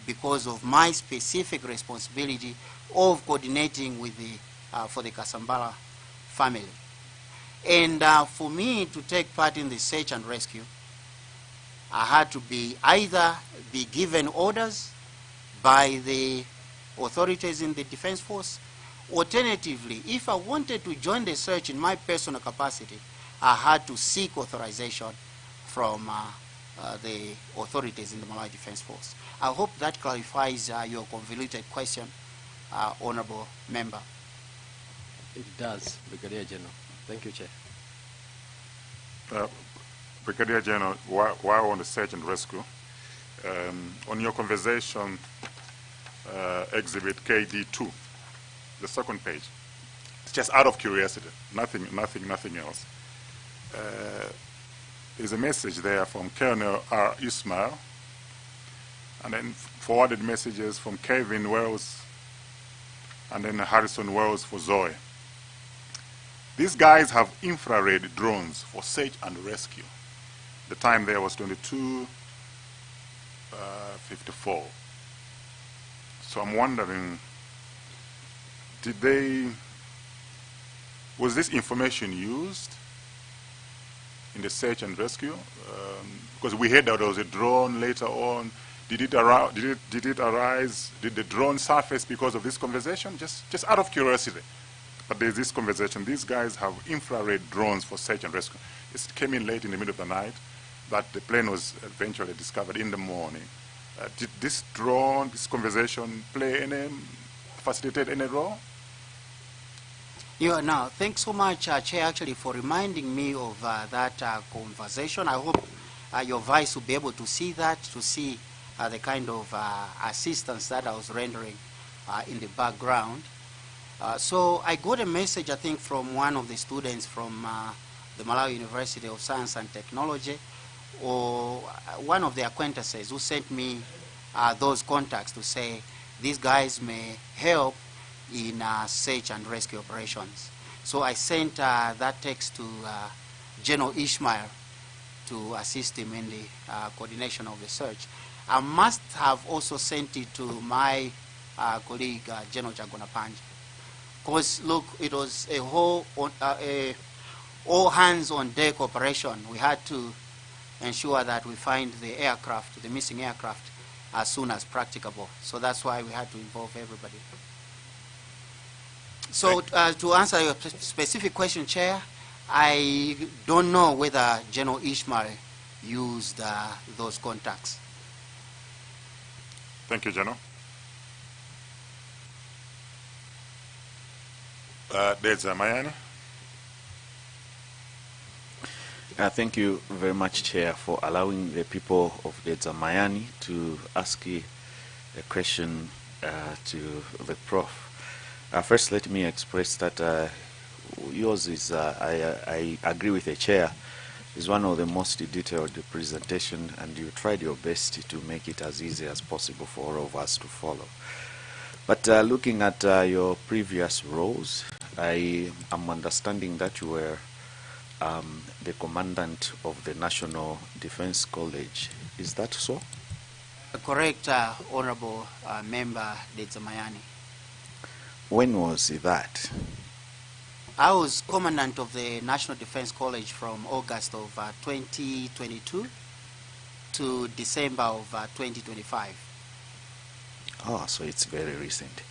Q: because of my specific responsibility of coordinating with for the Kasambara family. And for me to take part in the search and rescue, I had to either be given orders by the authorities in the Defense Force. Alternatively, if I wanted to join the search in my personal capacity, I had to seek authorization from the authorities in the Malawi Defense Force. I hope that clarifies your convoluted question, Honorable Member.
I: It does, Brigadier General. Thank you, Chair.
B: Brigadier General, while on the search and rescue, on your conversation, exhibit KD2, the second page, it's just out of curiosity, nothing else. There's a message there from Colonel R. Ismail, and then forwarded messages from Kevin Wells, and then Harrison Wells for Zoe. These guys have infrared drones for search and rescue. The time there was 22 54. So I'm wondering, was this information used in the search and rescue? Because we heard that there was a drone later on. Did it arise? Did the drone surface because of this conversation? Just out of curiosity. But there's this conversation. These guys have infrared drones for search and rescue. It came in late in the middle of the night, but the plane was eventually discovered in the morning. Did this drone, this conversation, facilitate any role?
Q: Yeah, no, thanks so much, Chair, actually, for reminding me of that conversation. I hope your Vice will be able to see that, to see the kind of assistance that I was rendering in the background. So I got a message, I think, from one of the students from the Malawi University of Science and Technology, or one of the acquaintances who sent me those contacts to say these guys may help in search and rescue operations. So I sent that text to General Ishmael to assist him in the coordination of the search. I must have also sent it to my colleague, General Chagona Panja. Because, look, it was a whole all hands on deck operation. We had to ensure that we find the aircraft, the missing aircraft, as soon as practicable. So that's why we had to involve everybody. So to answer your specific question, Chair, I don't know whether General Ishmael used those contacts.
B: Thank you, General. There's Mayani.
S: Thank you very much, Chair, for allowing the people of Dedza Mayani to ask a question to the Prof. First, let me express that yours is, I agree with the Chair, is one of the most detailed presentation, and you tried your best to make it as easy as possible for all of us to follow. But looking at your previous roles, I am understanding that you were the Commandant of the National Defense College. Is that so?
Q: Correct, Honorable Member Dedza Mayani.
S: When was that?
Q: I was Commandant of the National Defense College from August of 2022 to December of 2025.
S: Oh, so it's very recent.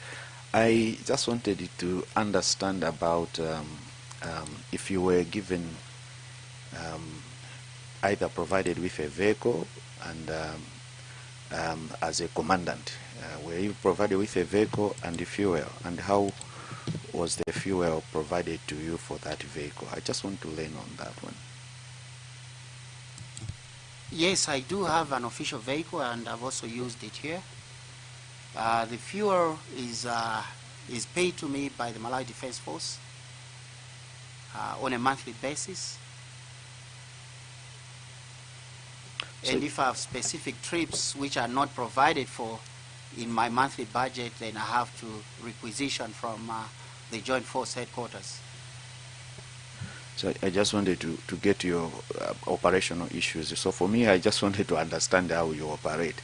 S: I just wanted to understand about if you were given either provided with a vehicle and as a commandant, were you provided with a vehicle and the fuel, and how was the fuel provided to you for that vehicle? I just want to learn on that one.
Q: Yes, I do have an official vehicle, and I've also used it here. The fuel is paid to me by the Malawi Defense Force on a monthly basis. And if I have specific trips which are not provided for in my monthly budget, then I have to requisition from the Joint Force Headquarters.
S: So I just wanted to get your operational issues. So for me, I just wanted to understand how you operate.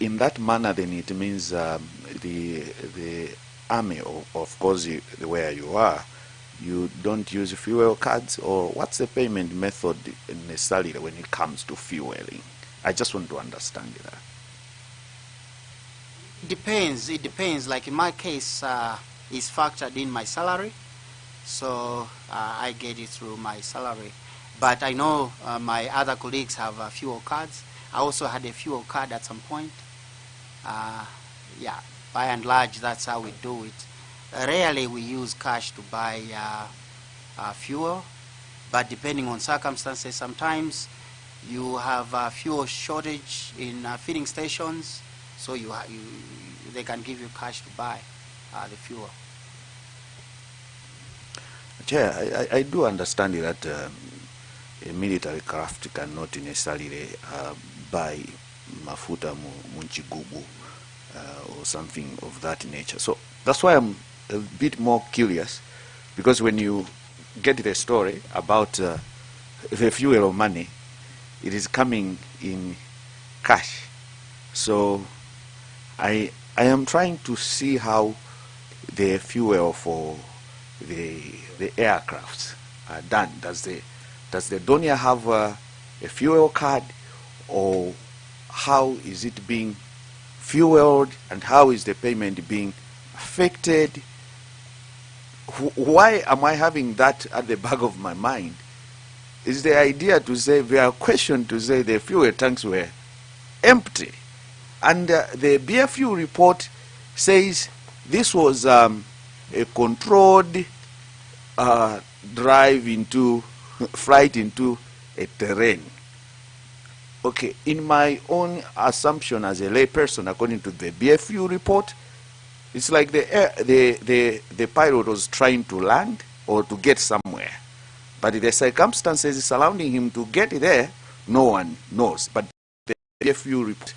S: In that manner, then it means the army, of course, where you are, you don't use fuel cards, or what's the payment method necessarily when it comes to fueling? I just want to understand that.
Q: Depends. It depends. Like in my case, it's factored in my salary, so I get it through my salary. But I know my other colleagues have fuel cards. I also had a fuel card at some point. Yeah, by and large, that's how we do it. Rarely we use cash to buy fuel, but depending on circumstances, sometimes you have fuel shortage in filling stations, so they can give you cash to buy the fuel.
S: Chair, I do understand that a military craft cannot necessarily buy mafuta munchigugu or something of that nature. So that's why I'm a bit more curious, because when you get the story about the fuel or money, it is coming in cash. So I am trying to see how the fuel for the aircrafts are done. Does the donor have a fuel card, or how is it being fueled, and how is the payment being affected? Why am I having that at the back of my mind? Is the idea to say, there are questions to say the fuel tanks were empty. And the BFU report says this was a controlled flight into a terrain. Okay, in my own assumption as a layperson, according to the BFU report, it's like the pilot was trying to land or to get somewhere. But the circumstances surrounding him to get there, no one knows. But the BFU report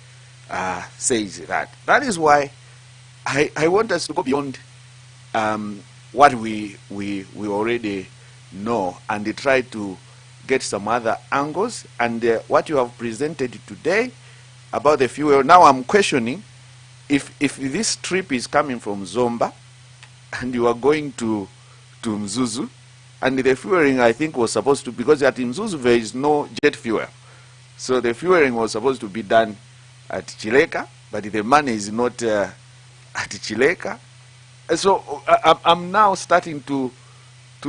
S: says that. That is why I want us to go beyond what we already know and try to get some other angles. And what you have presented today about the fuel, now I'm questioning if this trip is coming from Zomba and you are going to Mzuzu, and the fueling, I think, was supposed to, because at Mzuzu there is no jet fuel, so the fueling was supposed to be done at Chileka, but the money is not at Chileka. So I'm now starting to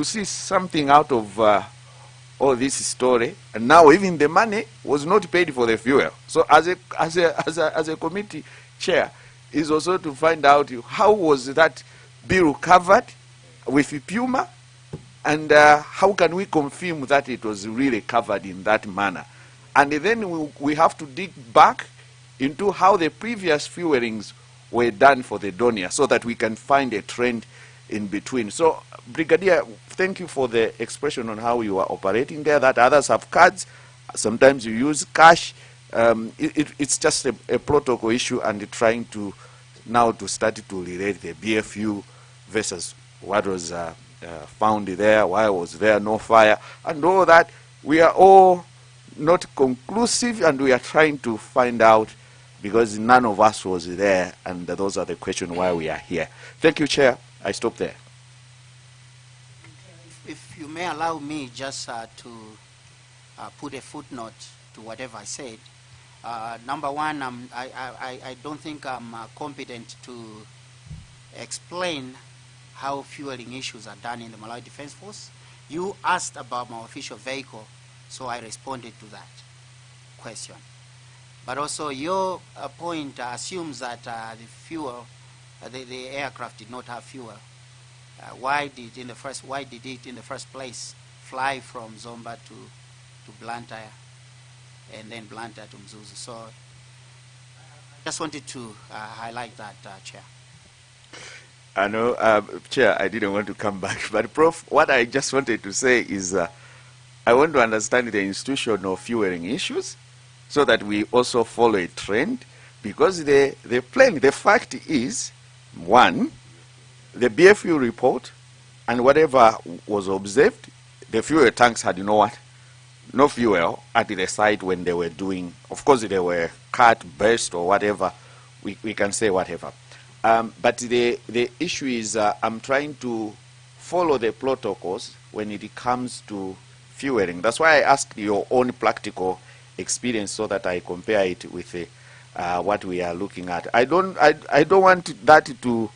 S: see something out of all this story, and now even the money was not paid for the fuel. So as a committee chair, is also to find out how was that bill covered with Puma, and how can we confirm that it was really covered in that manner. And then we have to dig back into how the previous fuelings were done for the donor, so that we can find a trend in between. So, Brigadier, thank you for the expression on how you are operating there, that others have cards, sometimes you use cash. It's just a protocol issue, and trying to now to start to relate the BFU versus what was found there, why was there no fire, and all that. We are all not conclusive, and we are trying to find out, because none of us was there, and those are the questions why we are here. Thank you, Chair. I stop there.
Q: If you may allow me just to put a footnote to whatever I said. Number one, I don't think I'm competent to explain how fueling issues are done in the Malawi Defense Force. You asked about my official vehicle, so I responded to that question. But also your point assumes that the fuel, the aircraft did not have fuel. Why did it in the first place fly from Zomba to Blantyre, and then Blantyre to Mzuzu? So I just wanted to highlight that, Chair.
S: I know, Chair, I didn't want to come back, but Prof, what I just wanted to say is I want to understand the institution of fueling issues, so that we also follow a trend, because the fact is, one, the BFU report and whatever was observed, the fuel tanks had no fuel at the site when they were doing, of course they were cut, burst or whatever, we can say whatever. But the issue is I'm trying to follow the protocols when it comes to fueling. That's why I asked your own practical experience, so that I compare it with what we are looking at. I don't want that to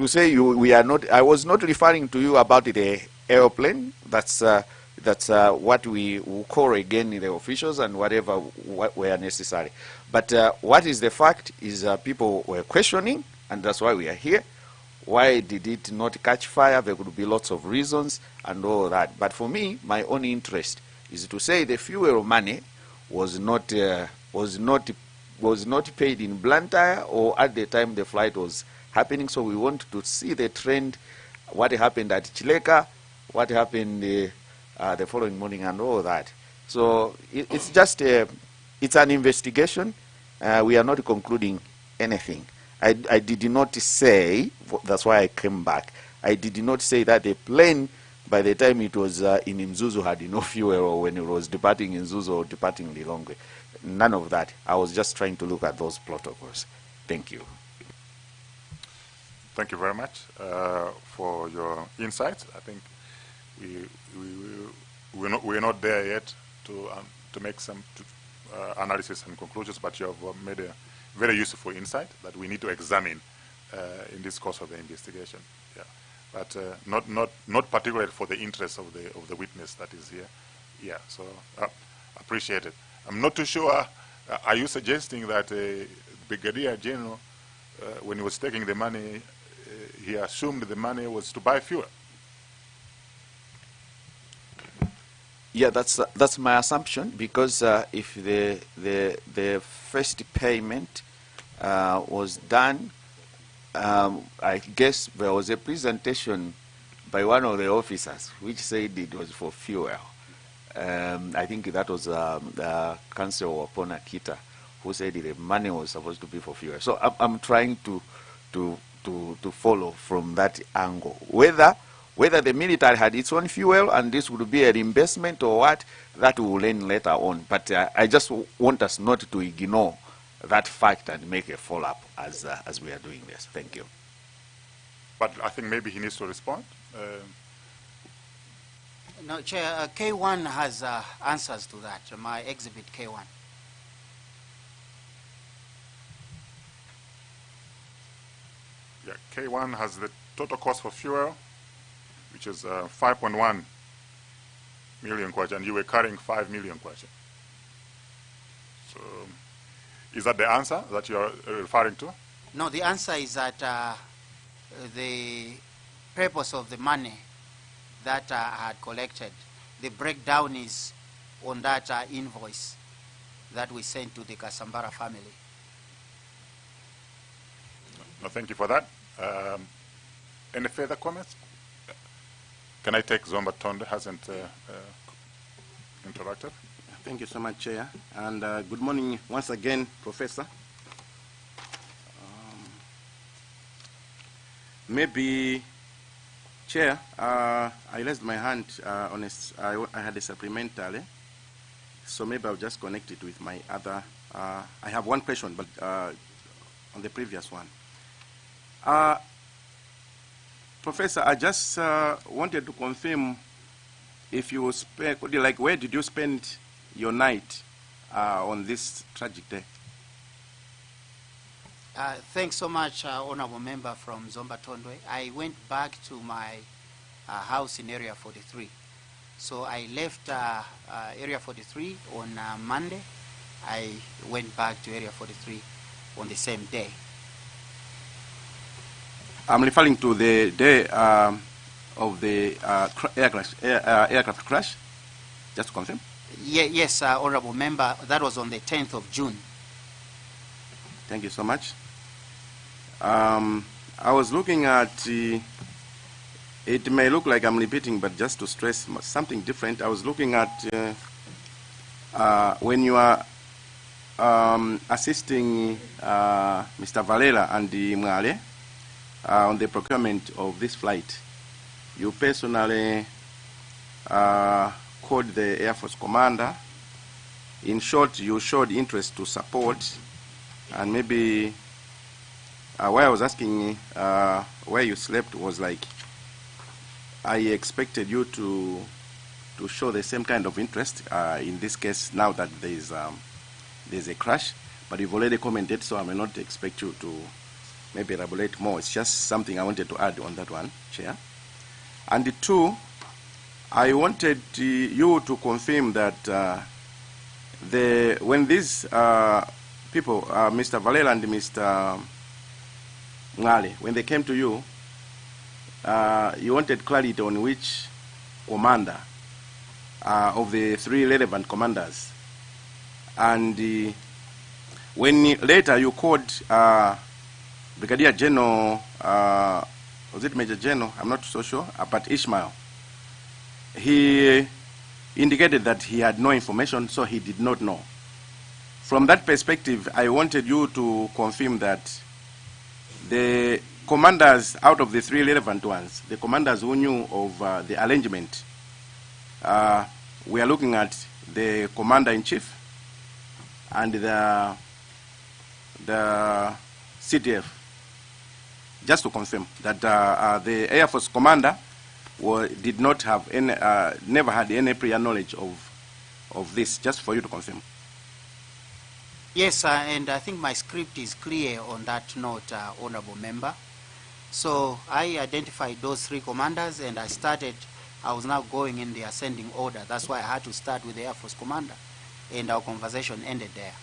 S: say we are not. I was not referring to you about the airplane. That's what we will call again the officials and whatever were necessary. But what is the fact is people were questioning, and that's why we are here. Why did it not catch fire? There could be lots of reasons and all that. But for me, my own interest is to say the fuel money was not paid in Blantyre or at the time the flight was happening. So we want to see the trend, what happened at Chileka, what happened the following morning, and all that. So it's just it's an investigation. We are not concluding anything. I did not say, that's why I came back, I did not say that the plane by the time it was in Mzuzu had enough fuel, or when it was departing in Mzuzu or departing Lilongwe. None of that. I was just trying to look at those protocols. Thank you.
B: Thank you very much for your insights. I think we're not there yet to make some analysis and conclusions, but you have made a very useful insight that we need to examine in this course of the investigation. Yeah, but not particularly for the interest of the witness that is here. Yeah, so appreciate it. I'm not too sure. Are you suggesting that Brigadier General, when he was taking the money, he assumed the money was to buy fuel?
S: Yeah, that's my assumption, because if the first payment was done, I guess there was a presentation by one of the officers which said it was for fuel. I think that was the Council Opona Kita who said the money was supposed to be for fuel. So I'm trying to follow from that angle. Whether the military had its own fuel and this would be a reimbursement or what, that we will learn later on. But I just want us not to ignore that fact and make a follow-up as we are doing this. Thank you.
B: But I think maybe he needs to respond.
Q: No, Chair, K1 has answers to that, my exhibit K1.
B: Yeah, K1 has the total cost for fuel, which is 5.1 million kwacha, and you were carrying 5 million kwacha. So, is that the answer that you are referring to?
Q: No, the answer is that the purpose of the money that I had collected, the breakdown is on that invoice that we sent to the Kasambara family.
B: No, thank you for that. Any further comments? Can I take Zomba Tonde hasn't interacted?
H: Thank you so much, Chair. And good morning once again, Professor. Maybe, Chair, I raised my hand on I had a supplementary, so maybe I'll just connect it with my other. I have one question, but on the previous one. Professor, I just wanted to confirm if you spent, like, where did you spend your night on this tragic day?
Q: Thanks so much, Honorable Member from Zomba Tondwe. I went back to my house in Area 43. So I left Area 43 on Monday. I went back to Area 43 on the same day.
H: I'm referring to the day of the aircraft crash, just to confirm.
Q: Yes, Honorable Member, that was on the 10th of June.
H: Thank you so much. I was looking at, it may look like I'm repeating, but just to stress something different, I was looking at when you are assisting Mr. Valera and the Mwale on the procurement of this flight, you personally called the Air Force Commander. In short, you showed interest to support, and maybe why I was asking where you slept was like, I expected you to show the same kind of interest in this case now that there's a crash, but you've already commented, so I may not expect you to maybe elaborate more. It's just something I wanted to add on that one, Chair. And the two, I wanted you to confirm that when these people, Mr. Valera and Mr. Ngale, when they came to you, you wanted clarity on which commander of the three relevant commanders. And when later you called Brigadier General, was it Major General? I'm not so sure, but Ishmael. He indicated that he had no information, so he did not know. From that perspective, I wanted you to confirm that the commanders, out of the 3 relevant ones, the commanders who knew of the arrangement, we are looking at the commander-in-chief and the CTF. Just to confirm that the Air Force commander did not have any, never had any prior knowledge of this, just for you to confirm.
Q: Yes, and I think my script is clear on that note, Honorable Member. So I identified those 3 commanders and I was now going in the ascending order. That's why I had to start with the Air Force commander, and our conversation ended there.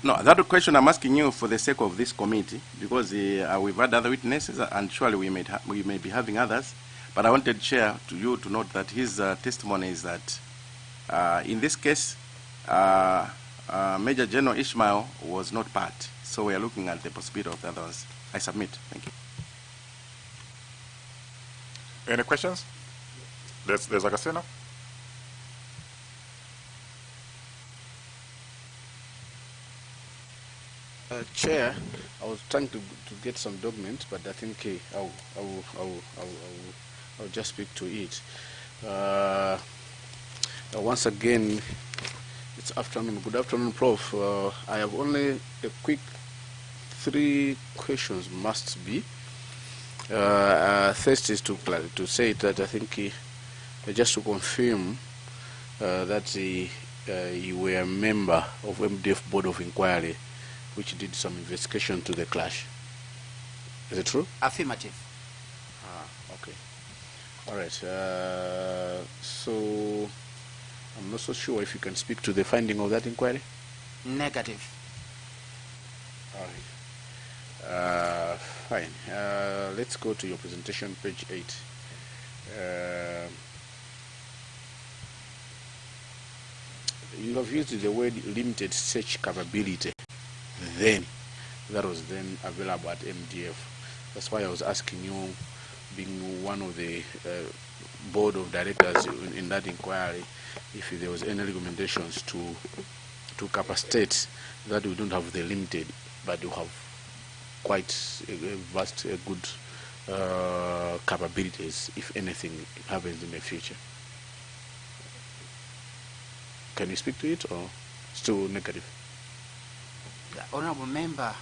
H: No, that question I'm asking you for the sake of this committee, because we've had other witnesses and surely we may be having others, but I wanted Chair to note that his testimony is that in this case, Major General Ishmael was not part, so we are looking at the possibility of the others. I submit. Thank you.
B: Any questions? There's Agostino.
E: Chair, I was trying to get some documents, but I think I'll just speak to it. Once again, it's afternoon. Good afternoon, Prof. I have only a quick 3 questions must be. First is to say that I think just to confirm that you were a member of MDF Board of Inquiry, which did some investigation to the clash. Is it true?
Q: Affirmative.
E: Okay. All right. So I'm not so sure if you can speak to the finding of that inquiry.
Q: Negative.
E: All right. Fine. Let's go to your presentation, page 8. You have used the word limited search capability. Then, that was then available at MDF. That's why I was asking you, being one of the board of directors in that inquiry, if there was any recommendations to capacitate that we don't have the limited, but we have quite vast, good capabilities if anything happens in the future. Can you speak to it, or still negative?
Q: Honorable Member,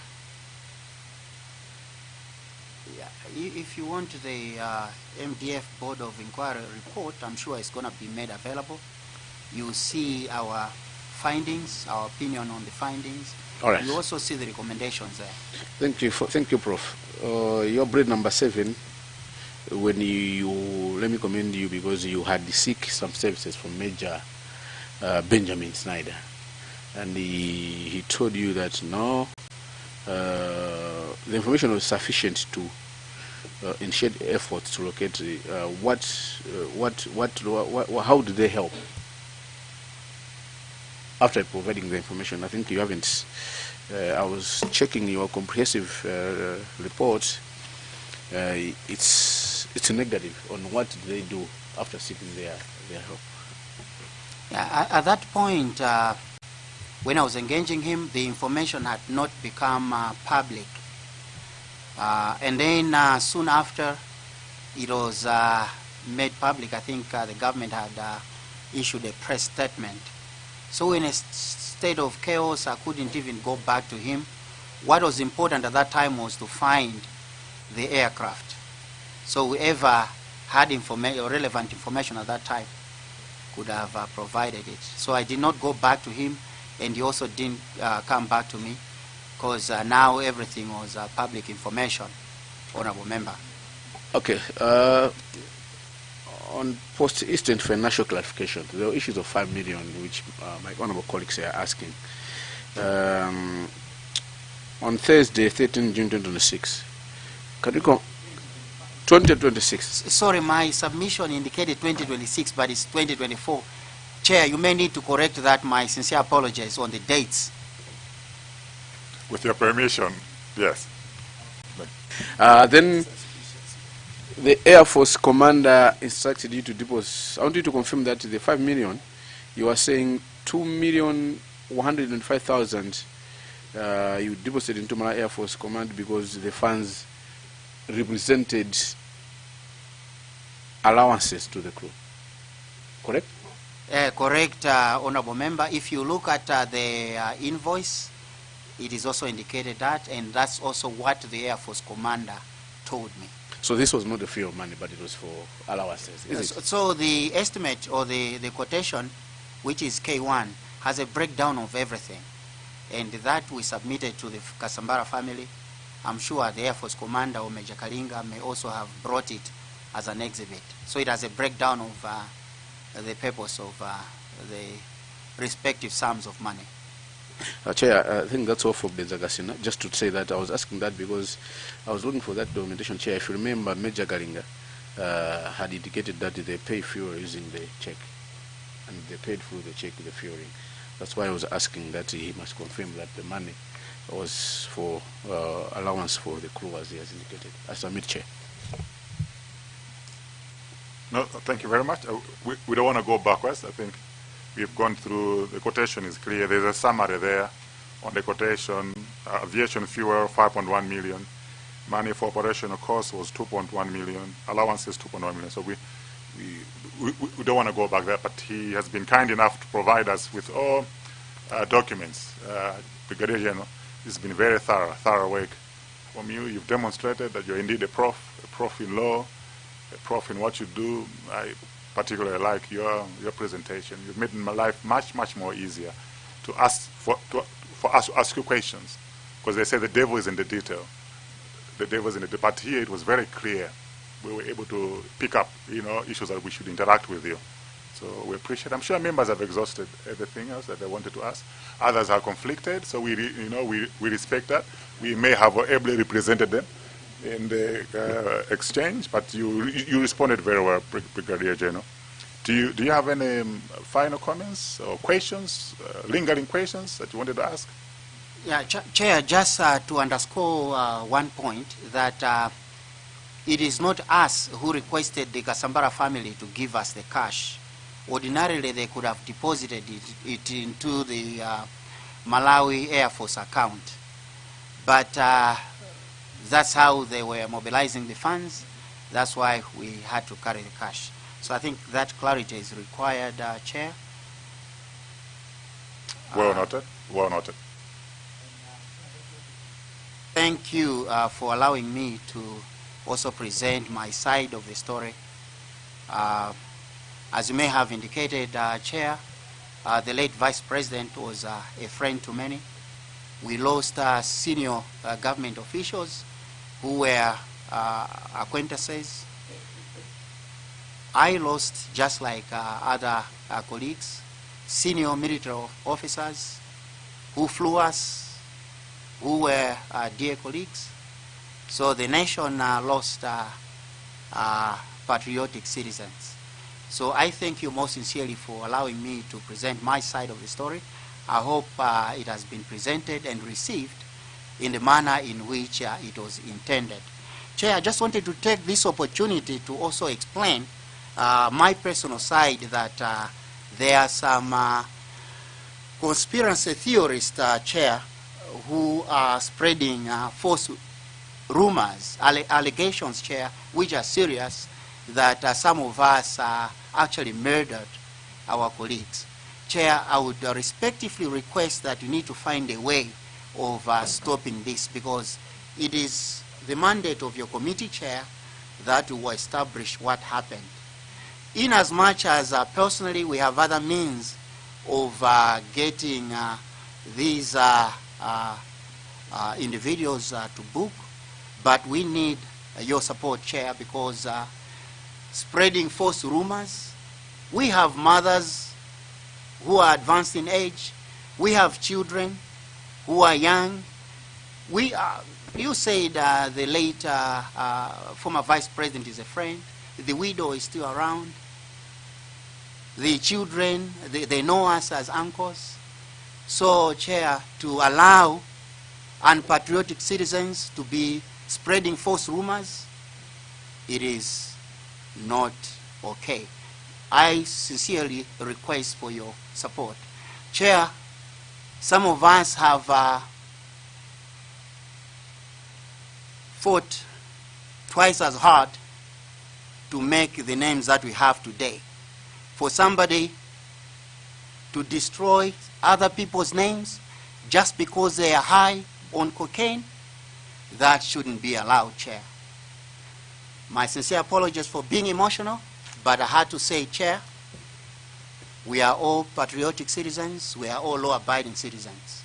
Q: if you want the MDF Board of Inquiry report, I'm sure it's going to be made available. You see our findings, our opinion on the findings.
E: All right.
Q: You also see the recommendations there.
E: Thank you, Prof. Your bread number 7, when let me commend you because you had seek some services from Major Benjamin Snyder. And he told you that no, the information was sufficient to initiate efforts to locate how did they help after providing the information. I think you haven't. I was checking your comprehensive report. It's negative on what they do after seeking their help.
Q: Yeah, at that point, when I was engaging him, the information had not become public. And then soon after, it was made public. I think the government had issued a press statement. So in a state of chaos, I couldn't even go back to him. What was important at that time was to find the aircraft. So whoever had relevant information at that time could have provided it. So I did not go back to him, and he also didn't come back to me, because now everything was public information, Honorable Member.
E: Okay. On post-Eastern financial clarification, there are issues of 5 million, which my honorable colleagues are asking. On Thursday, 13 June 2026, can you come? 2026.
Q: Sorry, my submission indicated 2026, but it's 2024. Chair, you may need to correct that. My sincere apologies on the dates.
B: With your permission, yes.
E: Then the Air Force commander instructed you to deposit. I want you to confirm that the 5 million, you are saying 2,105,000 you deposited into Malawi Air Force Command because the funds represented allowances to the crew. Correct?
Q: Correct, Honorable Member. If you look at the invoice, it is also indicated that, and that's also what the Air Force Commander told me.
E: So this was not the fuel money, but it was for allowances, is it?
Q: So the estimate or the quotation, which is K1, has a breakdown of everything. And that we submitted to the Kasambara family. I'm sure the Air Force Commander or Major Kalinga may also have brought it as an exhibit. So it has a breakdown of the purpose of the respective sums of money.
E: Chair, I think that's all for Bezagasina. Just to say that I was asking that because I was looking for that documentation. Chair, if you remember, Major Kalinga had indicated that they pay fuel using the check, and they paid through the check the fueling. That's why I was asking that he must confirm that the money was for allowance for the crew as he has indicated. I submit, Chair.
B: No, thank you very much. We don't want to go backwards. I think we've gone through, the quotation is clear. There's a summary there on the quotation. Aviation fuel, 5.1 million. Money for operational costs was 2.1 million. Allowances, 2.1 million. So we don't want to go back there, but he has been kind enough to provide us with all documents. Brigadier General, it's been very thorough work from you. You've demonstrated that you're indeed a prof in law, a prof in what you do. I particularly like your presentation. You've made my life much more easier to ask for us to ask you questions, because they say the devil is in the detail. The devil is in the detail. But here it was very clear. We were able to pick up, issues that we should interact with you. So we appreciate. I'm sure members have exhausted everything else that they wanted to ask. Others are conflicted, so we respect that. We may have ably represented them in the exchange, but you responded very well, Brigadier General. Do you have any final comments or questions, lingering questions that you wanted to ask?
Q: Yeah, Chair, just to underscore one point, that it is not us who requested the Kasambara family to give us the cash. Ordinarily, they could have deposited it into the Malawi Air Force account. But that's how they were mobilizing the funds. That's why we had to carry the cash. So I think that clarity is required, Chair.
B: Well noted. Well noted.
Q: Thank you for allowing me to also present my side of the story. As you may have indicated, Chair, the late Vice President was a friend to many. We lost senior government officials who were acquaintances. I lost, just like other colleagues, senior military officers who flew us, who were dear colleagues. So the nation lost patriotic citizens. So I thank you most sincerely for allowing me to present my side of the story. I hope it has been presented and received in the manner in which it was intended. Chair, I just wanted to take this opportunity to also explain my personal side, that there are some conspiracy theorists, Chair, who are spreading false rumors, allegations, Chair, which are serious, that some of us actually murdered our colleagues. Chair, I would respectfully request that you need to find a way of stopping this, because it is the mandate of your committee, Chair, that will establish what happened. In as much as personally we have other means of getting these individuals to book, but we need your support, Chair, because spreading false rumors, we have mothers who are advanced in age, we have children who are young. You said the late former Vice President is a friend. The widow is still around. The children, they know us as uncles. So, Chair, to allow unpatriotic citizens to be spreading false rumors, it is not okay. I sincerely request for your support. Chair, some of us have fought twice as hard to make the names that we have today. For somebody to destroy other people's names just because they are high on cocaine, that shouldn't be allowed, Chair. My sincere apologies for being emotional, but I had to say, Chair, we are all patriotic citizens, we are all law-abiding citizens.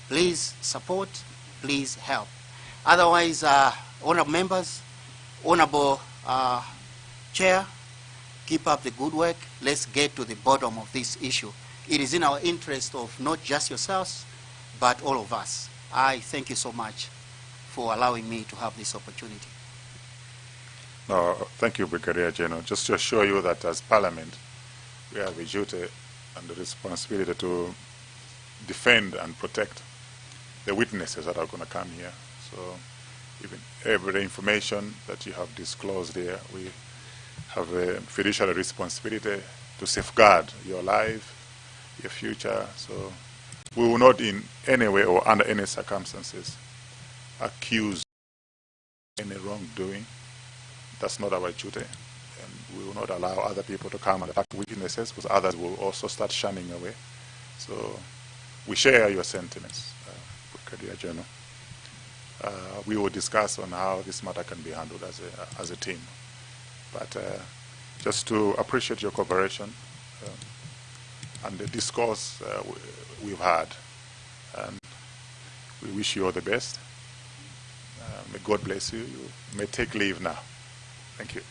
Q: Please support, please help. Otherwise, honorable members, honorable Chair, keep up the good work. Let's get to the bottom of this issue. It is in our interest of not just yourselves, but all of us. I thank you so much for allowing me to have this opportunity.
B: No, thank you, Brigadier General. Just to assure you that as Parliament, we have a duty and the responsibility to defend and protect the witnesses that are going to come here. So even every information that you have disclosed here, we have a fiduciary responsibility to safeguard your life, your future. So we will not in any way or under any circumstances accuse any wrongdoing. That's not our duty. And we will not allow other people to come and attack witnesses, because others will also start shunning away. So we share your sentiments, Brigadier General. We will discuss on how this matter can be handled as a team. But just to appreciate your cooperation and the discourse we've had. And we wish you all the best. May God bless you. You may take leave now. Thank you.